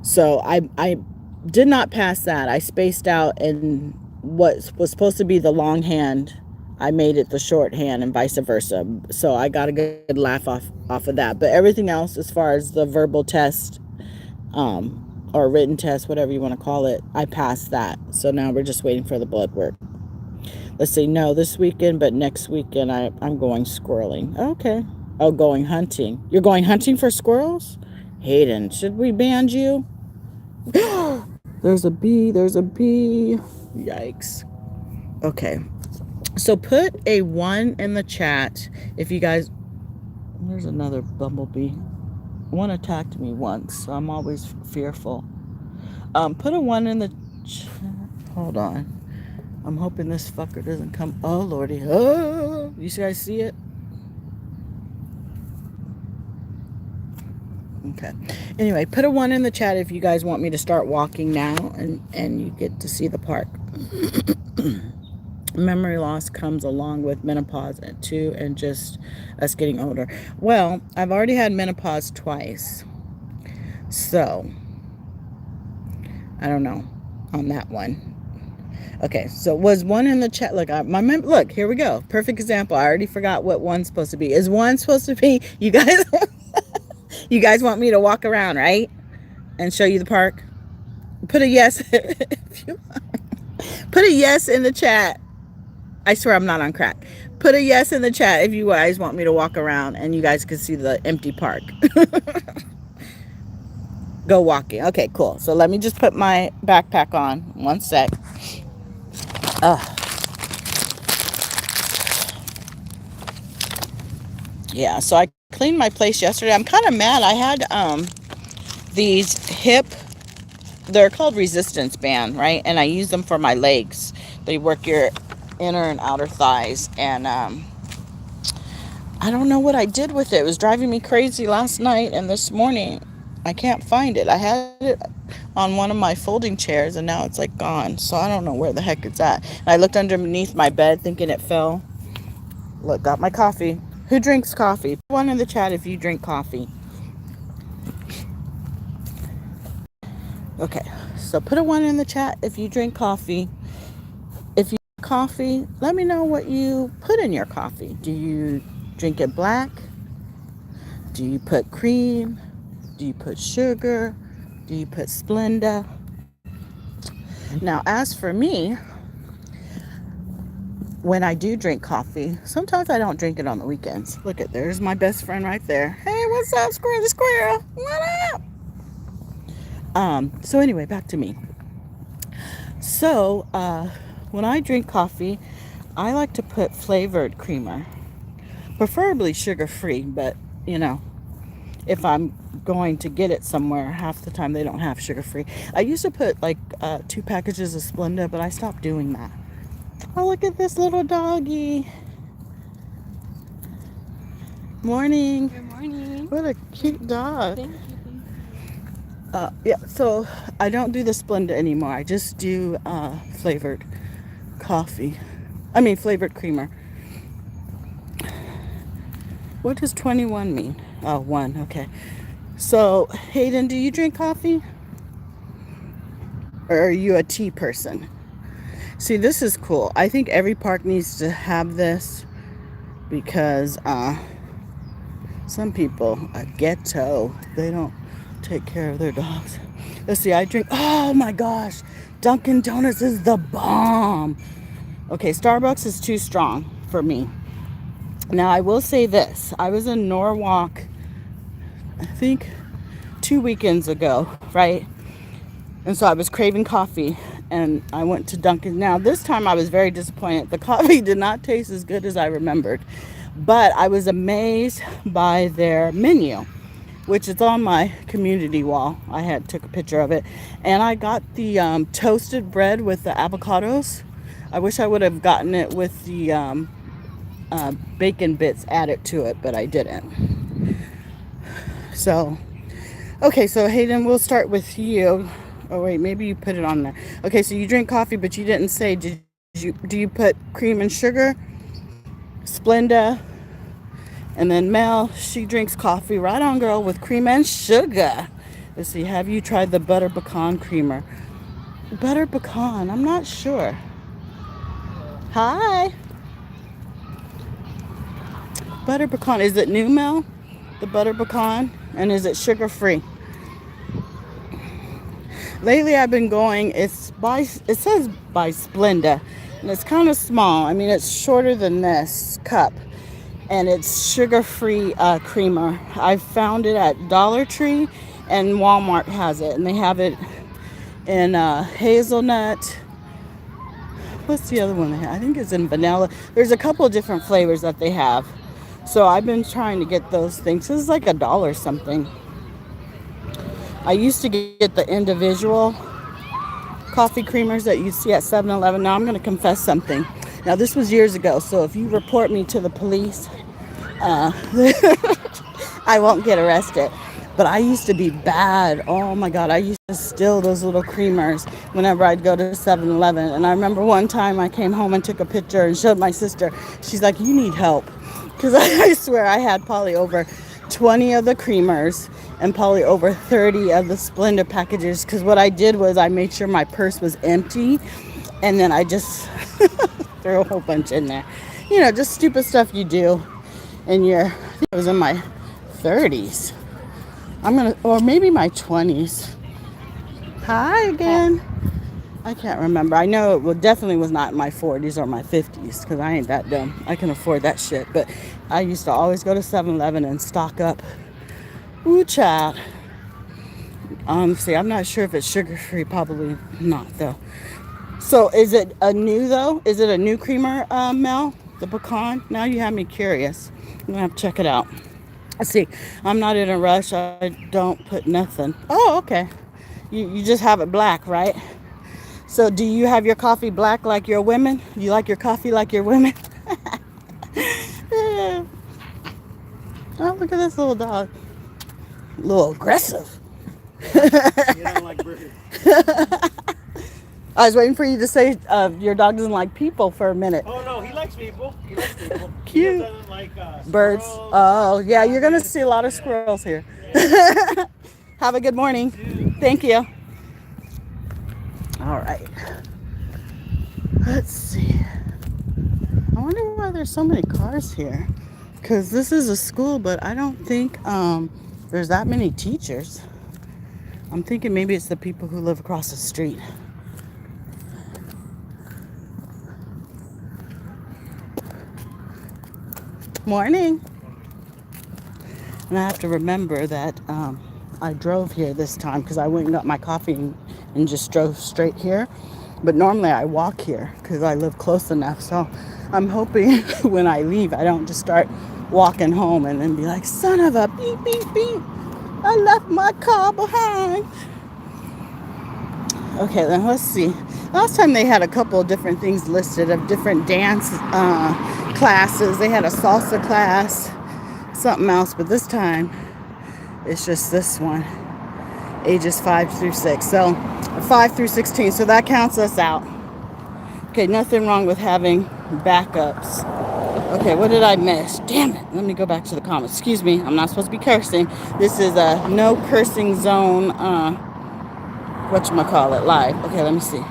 So I did not pass that. I spaced out, and what was supposed to be the long hand, I made it the short hand, and vice versa. So I got a good laugh off of that. But everything else, as far as the verbal test, or written test, whatever you want to call it, I passed that. So now we're just waiting for the blood work. Let's see. No, this weekend, but next weekend I'm going squirreling. Okay. Oh, going hunting. You're going hunting for squirrels? Hayden, should we ban you? There's a bee. There's a bee. Yikes. Okay. So put a 1 in the chat if you guys... There's another bumblebee. One attacked me once, so I'm always fearful. Put a 1 in the chat. Hold on. I'm hoping this fucker doesn't come. Oh, Lordy. Oh, you guys see it? Okay. Anyway, put a 1 in the chat if you guys want me to start walking now, and you get to see the park. Memory loss comes along with menopause too, and just us getting older. Well, I've already had menopause twice, so I don't know on that one. Okay, so was one in the chat? Look, look, here we go. Perfect example. I already forgot what one's supposed to be. Is one supposed to be? You guys, you guys want me to walk around, right, and show you the park? Put a yes. If you put a yes in the chat. I swear I'm not on crack. Put a yes in the chat if you guys want me to walk around and you guys can see the empty park. Go walking. Okay, cool. So let me just put my backpack on. One sec. Yeah, so I cleaned my place yesterday. I'm kind of mad. I had these hip, they're called resistance band, right? And I use them for my legs. They work your inner and outer thighs. And I don't know what I did with it. It was driving me crazy last night and this morning. I can't find it. I had it on one of my folding chairs and now it's like gone. So I don't know where the heck it's at. And I looked underneath my bed thinking it fell. Look, got my coffee. Who drinks coffee? Put one in the chat if you drink coffee. Okay, so put a one in the chat if you drink coffee. If you drink coffee, let me know what you put in your coffee. Do you drink it black? Do you put cream? Do you put sugar? Do you put Splenda? Now, as for me, when I do drink coffee, sometimes I don't drink it on the weekends. Look at, there's my best friend right there. Hey, what's up, Square the Squirrel? What up? So anyway, back to me. So, when I drink coffee, I like to put flavored creamer, preferably sugar-free, but, you know, if I'm going to get it somewhere, half the time they don't have sugar-free. I used to put, like, 2 packages of Splenda, but I stopped doing that. Oh, look at this little doggy. Morning. Good morning. What a cute dog. Thank you. Yeah, so I don't do the Splenda anymore. I just do flavored coffee. I mean, flavored creamer. What does 21 mean? Oh, 1. Okay. So, Hayden, do you drink coffee? Or are you a tea person? See, this is cool. I think every park needs to have this because some people are ghetto. They don't take care of their dogs. Let's see, I drink, oh my gosh, Dunkin' Donuts is the bomb. Okay, Starbucks is too strong for me. Now, I will say this. I was in Norwalk, I think 2 weekends ago, right? And so I was craving coffee and I went to Dunkin'. Now, this time I was very disappointed. The coffee did not taste as good as I remembered, but I was amazed by their menu, which is on my community wall. I had took a picture of it. And I got the toasted bread with the avocados. I wish I would have gotten it with the bacon bits added to it, but I didn't. So, okay, so Hayden, we'll start with you. Oh wait, maybe you put it on there. Okay, so you drink coffee, but you didn't say, do you put cream and sugar, Splenda, and then Mel, she drinks coffee. Right on, girl, with cream and sugar. Let's see, have you tried the butter pecan creamer? Butter pecan, I'm not sure. Hi. Butter pecan, is it new, Mel? The butter pecan? And is it sugar free? Lately I've been going, it says by Splenda, and it's kind of small. I mean, it's shorter than this cup, and it's sugar-free creamer. I found it at Dollar Tree, and Walmart has it, and they have it in hazelnut. What's the other one they have? I think it's in vanilla. There's a couple of different flavors that they have. So I've been trying to get those things. This is like $1 something. I used to get the individual coffee creamers that you see at 7-Eleven. Now I'm going to confess something. Now this was years ago, so if you report me to the police, I won't get arrested. But I used to be bad. Oh my God. I used to steal those little creamers whenever I'd go to 7-Eleven. And I remember one time I came home and took a picture and showed my sister. She's like, you need help. Because I swear I had probably over 20 of the creamers and probably over 30 of the Splenda packages. Because what I did was I made sure my purse was empty. And then I just threw a whole bunch in there. You know, just stupid stuff you do in your, I think it was in my 30s. Or maybe my 20s. Hi again. I can't remember. I know definitely was not in my 40s or my 50s because I ain't that dumb. I can afford that shit. But I used to always go to 7-Eleven and stock up. Ooh, child. See, I'm not sure if it's sugar-free. Probably not, though. So is it a new, though? Is it a new creamer, Mel? The pecan? Now you have me curious. I'm going to have to check it out. Let's see. I'm not in a rush. I don't put nothing. Oh, okay. You just have it black, right? So do you have your coffee black like your women? You like your coffee like your women? Oh, look at this little dog. A little aggressive. You don't like burgers. I was waiting for you to say your dog doesn't like people for a minute. Oh no, he likes people. He likes people. He Cute. just doesn't like Birds. squirrels, Oh, yeah, you're going to rabbits. see a lot of squirrels here. Yeah. Have a good morning. Thank you. All right. Let's see. I wonder why there's so many cars here. Because this is a school, but I don't think there's that many teachers. I'm thinking maybe it's the people who live across the street. Morning. And I have to remember that I drove here this time because I went and got my coffee and just drove straight here. But normally I walk here because I live close enough. So I'm hoping when I leave, I don't just start walking home and then be like, son of a beep, beep, beep. I left my car behind. Okay, then let's see. Last time they had a couple of different things listed of different dance classes. They had a salsa class, something else, but this time it's just this one, ages 5 through 6. So 5 through 16, so that counts us out. Okay, nothing wrong with having backups. Okay, what did I miss? Damn it. Let me go back to the comments. Excuse me, I'm not supposed to be cursing. This is a no cursing zone, whatchamacallit, live. Okay, let me see.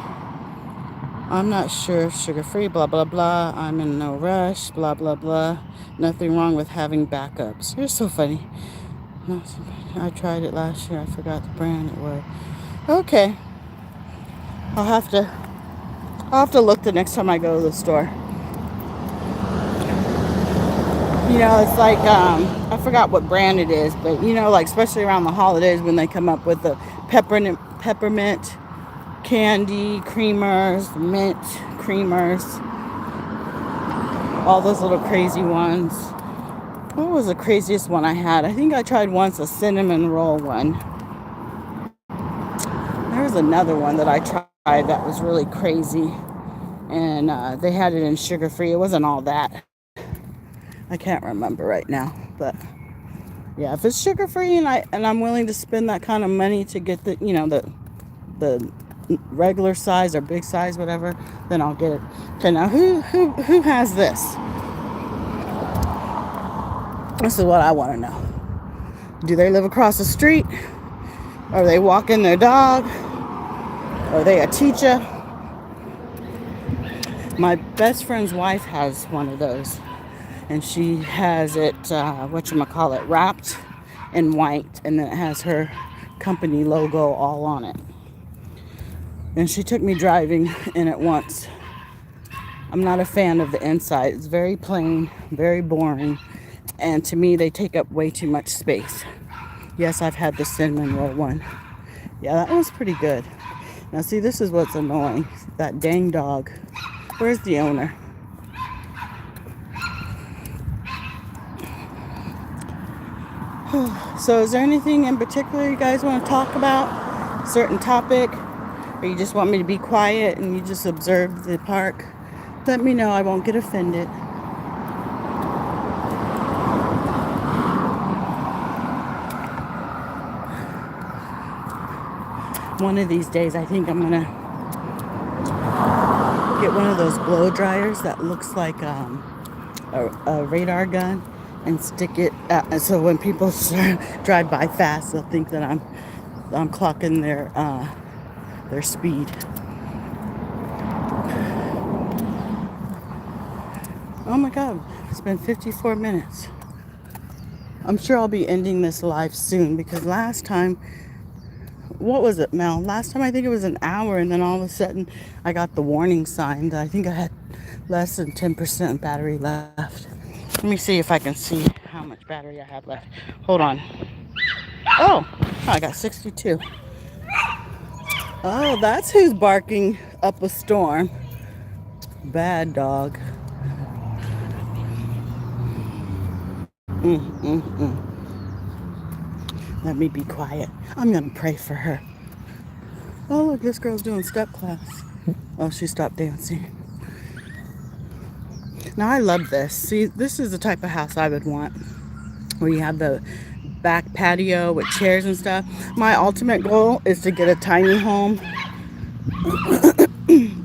I'm not sure if sugar-free, blah, blah, blah. I'm in no rush, blah, blah, blah. Nothing wrong with having backups. You're so funny. I tried it last year. I forgot the brand it was. Okay. I'll have to look the next time I go to the store. You know, it's like, I forgot what brand it is, but you know, like especially around the holidays when they come up with the peppermint candy creamers, mint creamers, all those little crazy ones. What was the craziest one I had? I think I tried once a cinnamon roll one. There was another one that I tried that was really crazy, and they had it in sugar-free. It wasn't all that. I can't remember right now, but yeah, if it's sugar-free and I'm willing to spend that kind of money to get the, you know, the regular size or big size, whatever, then I'll get it. Okay, now who has this? This is what I want to know. Do they live across the street? Are they walking their dog? Are they a teacher? My best friend's wife has one of those, and she has it, wrapped in white, and then it has her company logo all on it. And she took me driving in it once. I'm not a fan of the inside. It's very plain, very boring, and to me, they take up way too much space. Yes, I've had the cinnamon roll one. Yeah, that one's pretty good. Now, see, this is what's annoying. That dang dog. Where's the owner? So is there anything in particular you guys want to talk about? Certain topic? Or you just want me to be quiet and you just observe the park? Let me know. I won't get offended. one of these days, I think I'm gonna get one of those blow dryers that looks like a radar gun and stick it so when people drive by fast, they'll think that I'm clocking their speed. Oh my God, it's been 54 minutes. I'm sure I'll be ending this live soon because last time, what was it, Mel? Last time I think it was an hour, and then all of a sudden I got the warning sign that I think I had less than 10% battery left. Let me see if I can see how much battery I have left. Hold on. Oh, I got 62. Oh, that's who's barking up a storm. Bad dog. Let me be quiet. I'm gonna pray for her. Oh, look, this girl's doing step class. Oh, she stopped dancing. Now, I love this. See, this is the type of house I would want, where you have the back patio with chairs and stuff. My ultimate goal is to get a tiny home,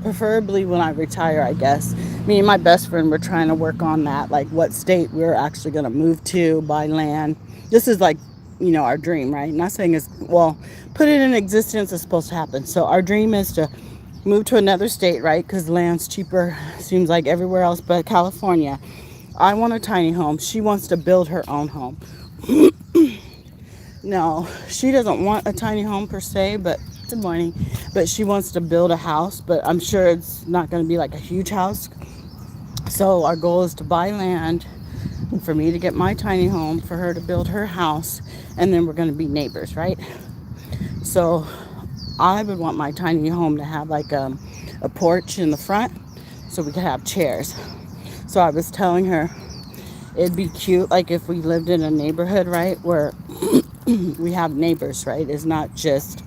preferably when I retire, I guess. Me and my best friend were trying to work on that, like what state we're actually going to move to, buy land. This is like, our dream, right? Not saying it's, well, put it in existence, it's supposed to happen. So our dream is to move to another state, right? Because land's cheaper, seems like everywhere else but California. I want a tiny home. She wants to build her own home. No, she doesn't want a tiny home per se, but good morning. But she wants to build a house, but I'm sure it's not going to be like a huge house. So our goal is to buy land for me to get my tiny home, for her to build her house, and then we're going to be neighbors, right? So I would want my tiny home to have like a porch in the front so we could have chairs. So I was telling her it'd be cute, like if we lived in a neighborhood, right, where we have neighbors, right? It's not just,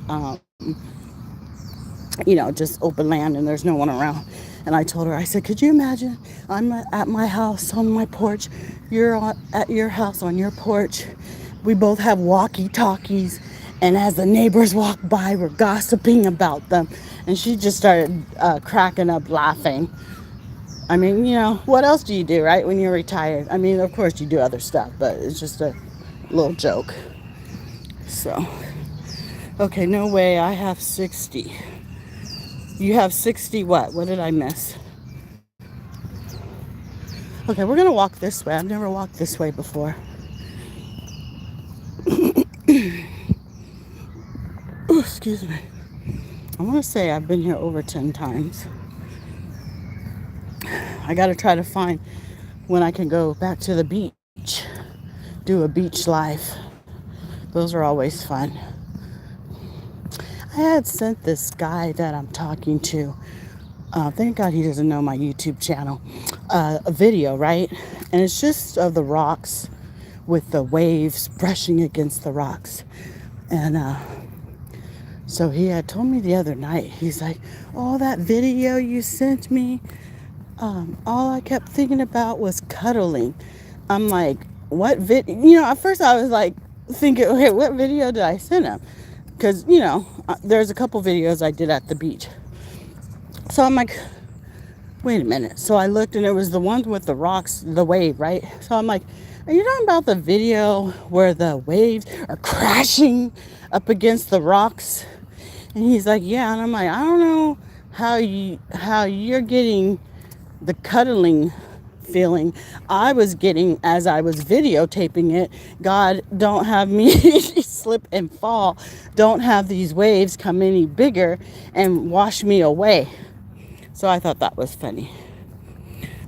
just open land and there's no one around. And I told her, I said, could you imagine I'm at my house on my porch, you're at your house on your porch, we both have walkie-talkies, and as the neighbors walk by, we're gossiping about them. And she just started cracking up laughing. I mean, what else do you do, right, when you're retired? I mean, of course you do other stuff, but it's just a little joke. So, okay, no way, I have 60. You have 60 what? What did I miss? Okay, we're going to walk this way. I've never walked this way before. Ooh, excuse me. I want to say I've been here over 10 times. I got to try to find when I can go back to the beach, do a beach live. Those are always fun. I had sent this guy that I'm talking to, thank God he doesn't know my YouTube channel, a video, right? And it's just of the rocks with the waves brushing against the rocks. And so he had told me the other night, he's like, oh, that video you sent me, all I kept thinking about was cuddling. I'm like, what video? At first I was like thinking, okay, what video did I send him? Because, there's a couple videos I did at the beach. So I'm like, wait a minute. So I looked and it was the one with the rocks, the wave, right? So I'm like, are you talking about the video where the waves are crashing up against the rocks? And he's like, yeah. And I'm like, I don't know how you're getting the cuddling feeling I was getting as I was videotaping it. God, don't have me slip and fall. Don't have these waves come any bigger and wash me away. So I thought that was funny.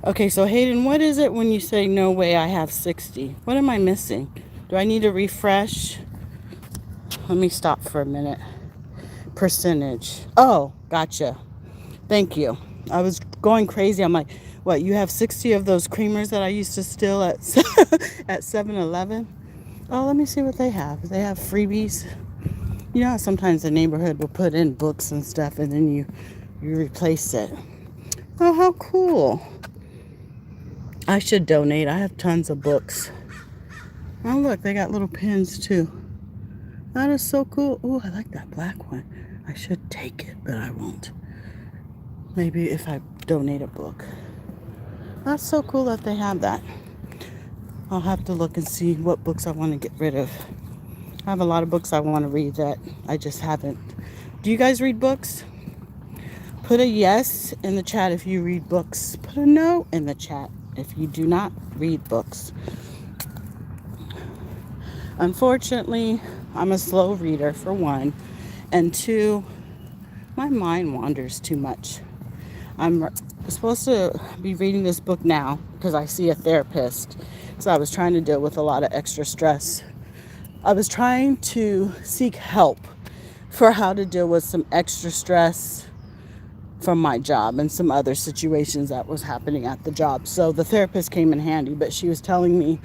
Okay, so Hayden, what is it when you say no way I have 60? What am I missing? Do I need to refresh? Let me stop for a minute. Percentage. Oh, gotcha. Thank you. I was going crazy. I'm like, what, you have 60 of those creamers that I used to steal at 7-Eleven? Oh, let me see what they have. They have freebies. How sometimes the neighborhood will put in books and stuff and then you replace it. Oh, how cool. I should donate. I have tons of books. Oh, look, they got little pins too. That is so cool. Oh, I like that black one. I should take it, but I won't. Maybe if I donate a book. That's so cool that they have that. I'll have to look and see what books I want to get rid of. I have a lot of books I want to read that I just haven't. Do you guys read books? Put a yes in the chat if you read books. Put a no in the chat if you do not read books. Unfortunately, I'm a slow reader for one, and two, my mind wanders too much. I'm supposed to be reading this book now because I see a therapist. So I was trying to deal with a lot of extra stress. I was trying to seek help for how to deal with some extra stress from my job and some other situations that was happening at the job. So the therapist came in handy, but she was telling me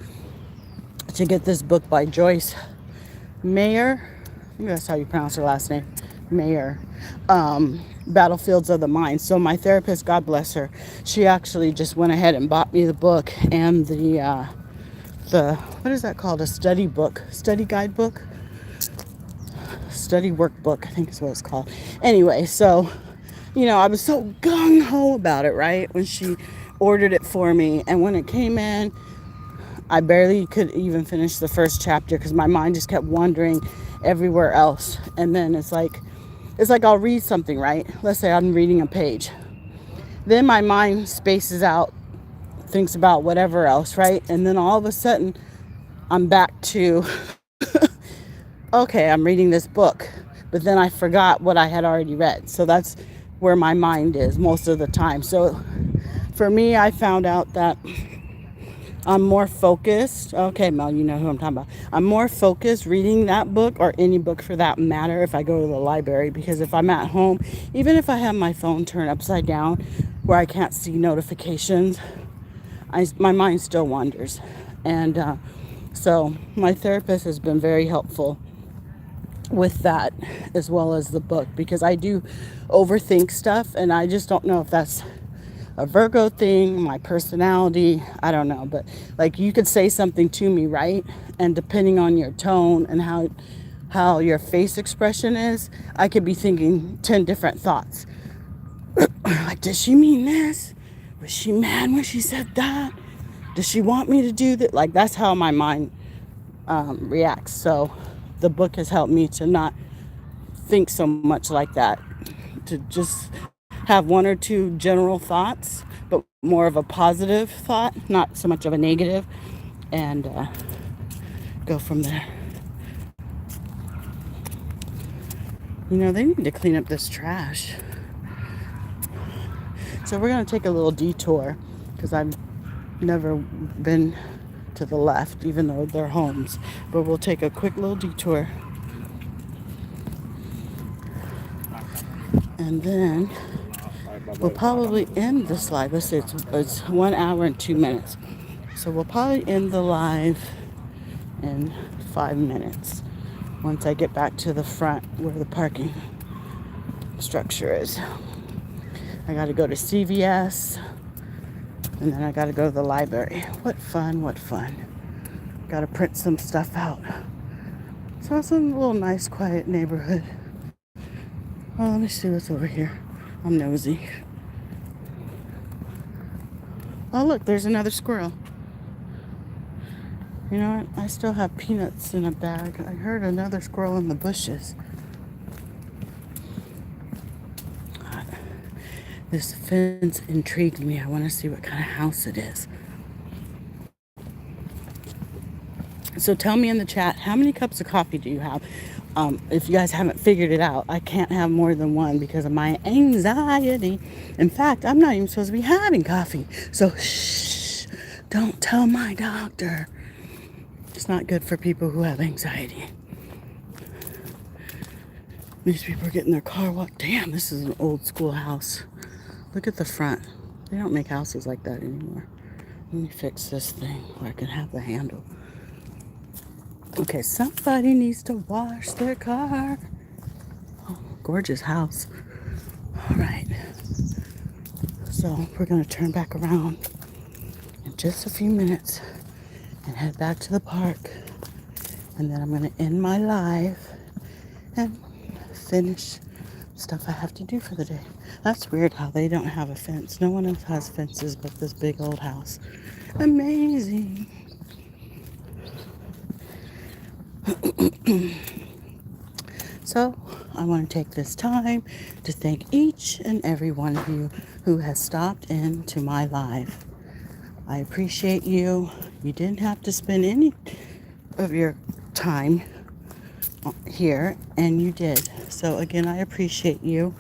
to get this book by Joyce Mayer. I think that's how you pronounce her last name. Mayer. Battlefields of the Mind. So my therapist, God bless her, she actually just went ahead and bought me the book and the what is that called? A study book, study guide book, study workbook, I think is what it's called. Anyway, so I was so gung-ho about it, right? When she ordered it for me. And when it came in, I barely could even finish the first chapter because my mind just kept wandering everywhere else. And then it's like I'll read something, right? Let's say I'm reading a page. Then my mind spaces out, thinks about whatever else, right? And then all of a sudden, I'm back to, okay, I'm reading this book. But then I forgot what I had already read. So that's where my mind is most of the time. So for me, I found out that I'm more focused. Okay, Mel, you know who I'm talking about. I'm more focused reading that book or any book for that matter if I go to the library, because if I'm at home, even if I have my phone turned upside down where I can't see notifications, my mind still wanders. And so my therapist has been very helpful with that as well as the book, because I do overthink stuff, and I just don't know if that's a Virgo thing, my personality, I don't know. But like, you could say something to me, right? And depending on your tone and how your face expression is, I could be thinking 10 different thoughts. Like, did she mean this? Was she mad when she said that? Does she want me to do that? Like, that's how my mind reacts. So the book has helped me to not think so much like that, to just have one or two general thoughts, but more of a positive thought, not so much of a negative, and go from there. They need to clean up this trash. So we're going to take a little detour because I've never been to the left, even though they're homes. But we'll take a quick little detour. And then we'll probably end this live. Let's say it's 1 hour and 2 minutes. So we'll probably end the live in 5 minutes once I get back to the front where the parking structure is. I got to go to CVS, and then I got to go to the library. What fun, what fun. Got to print some stuff out. So it's a little nice, quiet neighborhood. Well, let me see what's over here. I'm nosy. Oh, look, there's another squirrel. You know what? I still have peanuts in a bag. I heard another squirrel in the bushes. This fence intrigued me. I want to see what kind of house it is. So tell me in the chat, how many cups of coffee do you have? If you guys haven't figured it out, I can't have more than one because of my anxiety. In fact, I'm not even supposed to be having coffee. So shh, don't tell my doctor. It's not good for people who have anxiety. These people are getting their car washed. Damn, this is an old school house. Look at the front. They don't make houses like that anymore. Let me fix this thing where I can have the handle. Okay, somebody needs to wash their car. Oh, gorgeous house. All right. So we're going to turn back around in just a few minutes and head back to the park. And then I'm going to end my live and finish stuff I have to do for the day. That's weird how they don't have a fence. No one else has fences but this big old house. Amazing. So, I want to take this time to thank each and every one of you who has stopped into my life. I appreciate you. You didn't have to spend any of your time here, and you did. So, again, I appreciate you.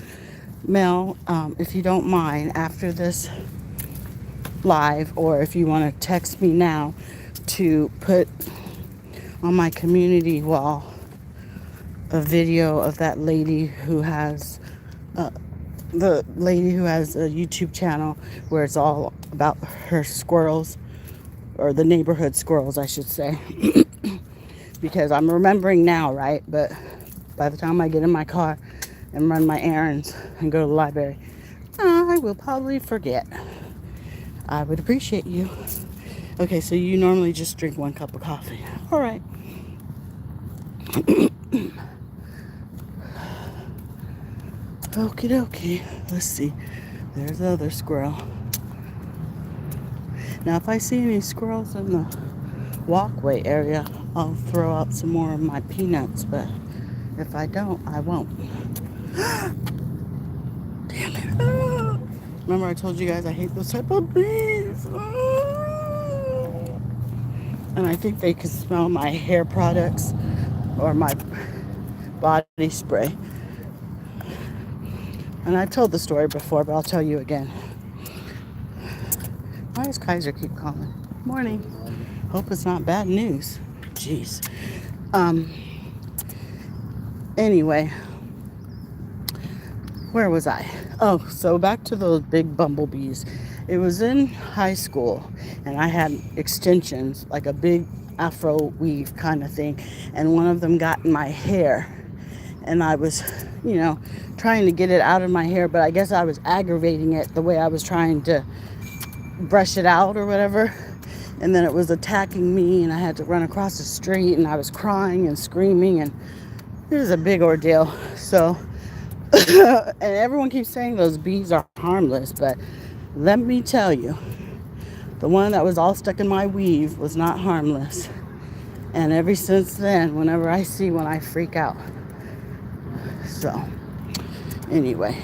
Mel, if you don't mind, after this live, or if you want to text me now to put on my community wall a video of that lady who has the lady who has a YouTube channel where it's all about her squirrels, or the neighborhood squirrels, I should say. Because I'm remembering now, right? But by the time I get in my car and run my errands and go to the library, I will probably forget. I would appreciate you. Okay, so you normally just drink 1 cup of coffee. All right. Okie dokie. Let's see. There's the other squirrel. Now, if I see any squirrels in the walkway area, I'll throw out some more of my peanuts. But if I don't, I won't. Damn it. Remember I told you guys I hate those type of bees. And I think they can smell my hair products or my body spray. And I've told the story before, but I'll tell you again. Why does Kaiser keep calling? Morning. Hope it's not bad news. Jeez. Anyway, where was I? Oh, so back to those big bumblebees. It was in high school, and I had extensions, like a big afro weave kind of thing, and one of them got in my hair. And I was, trying to get it out of my hair, but I guess I was aggravating it the way I was trying to brush it out or whatever. And then it was attacking me, and I had to run across the street, and I was crying and screaming, and it was a big ordeal. So, and everyone keeps saying those bees are harmless, but let me tell you, the one that was all stuck in my weave was not harmless. And ever since then, whenever I see one, I freak out. So, anyway.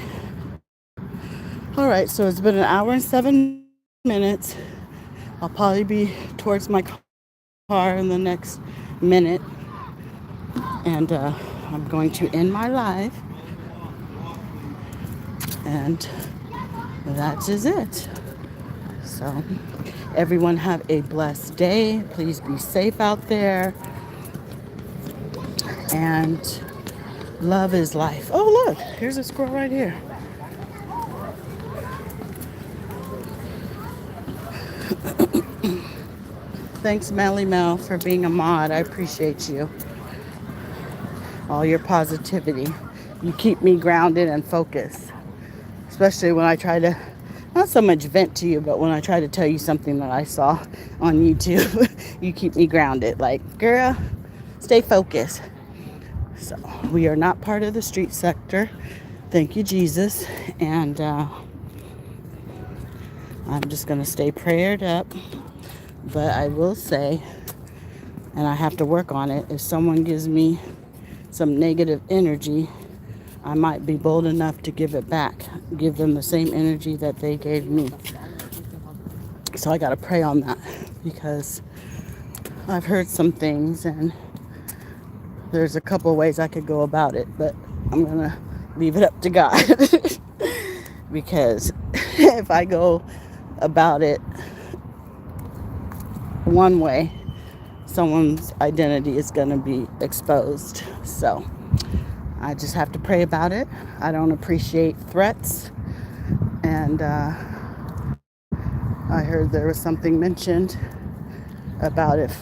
All right, so it's been 1 hour and 7 minutes. I'll probably be towards my car in the next minute. And I'm going to end my live. And that is it. So, everyone have a blessed day. Please be safe out there. And love is life. Oh, look, here's a squirrel right here. Thanks, Melly Mel, for being a mod. I appreciate you. All your positivity. You keep me grounded and focused. Especially when I try to, not so much vent to you, but when I try to tell you something that I saw on YouTube, you keep me grounded. Like, girl, stay focused. So, we are not part of the street sector. Thank you, Jesus. And I'm just going to stay prayed up. But I will say, and I have to work on it, if someone gives me some negative energy, I might be bold enough to give it back. Give them the same energy that they gave me. So I got to pray on that, because I've heard some things, and there's a couple ways I could go about it, but I'm going to leave it up to God. Because if I go about it one way, someone's identity is going to be exposed. So I just have to pray about it. I don't appreciate threats. And I heard there was something mentioned about if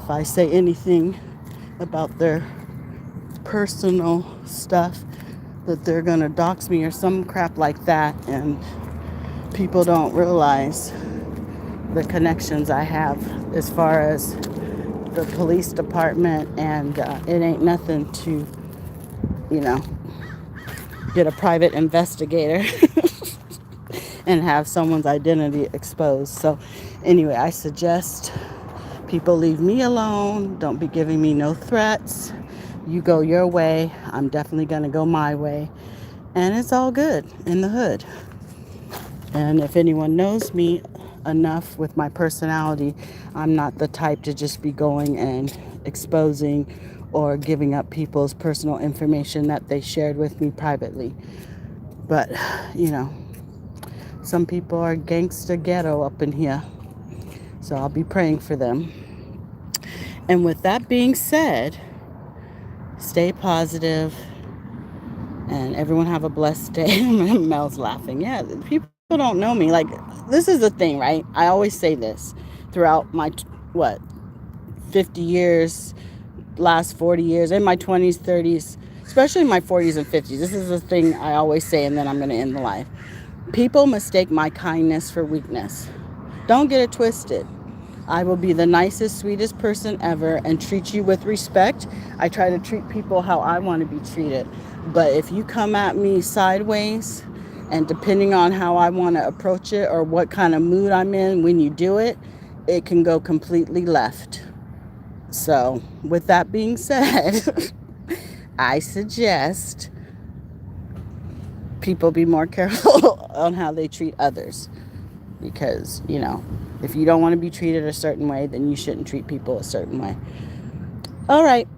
I say anything about their personal stuff, that they're going to dox me or some crap like that. And people don't realize the connections I have as far as the police department, and it ain't nothing to, get a private investigator and have someone's identity exposed. So anyway, I suggest people leave me alone. Don't be giving me no threats. You go your way. I'm definitely going to go my way. And it's all good in the hood. And if anyone knows me enough with my personality, I'm not the type to just be going and exposing or giving up people's personal information that they shared with me privately. But, you know, some people are gangsta ghetto up in here. So I'll be praying for them. And with that being said, stay positive and everyone have a blessed day. Mel's laughing. Yeah, people don't know me. Like, this is the thing, right? I always say this throughout my, 50 years, last 40 years, in my 20s, 30s, especially my 40s and 50s. This is the thing I always say, and then I'm going to end the life. People mistake my kindness for weakness. Don't get it twisted. I will be the nicest, sweetest person ever and treat you with respect. I try to treat people how I want to be treated. But if you come at me sideways, and depending on how I want to approach it or what kind of mood I'm in when you do it, it can go completely left. So, with that being said, I suggest people be more careful on how they treat others. Because, you know, if you don't want to be treated a certain way, then you shouldn't treat people a certain way. All right.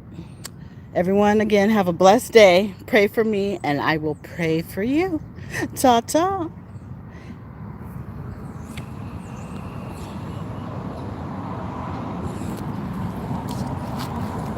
Everyone, again, have a blessed day. Pray for me, and I will pray for you. Ta-ta.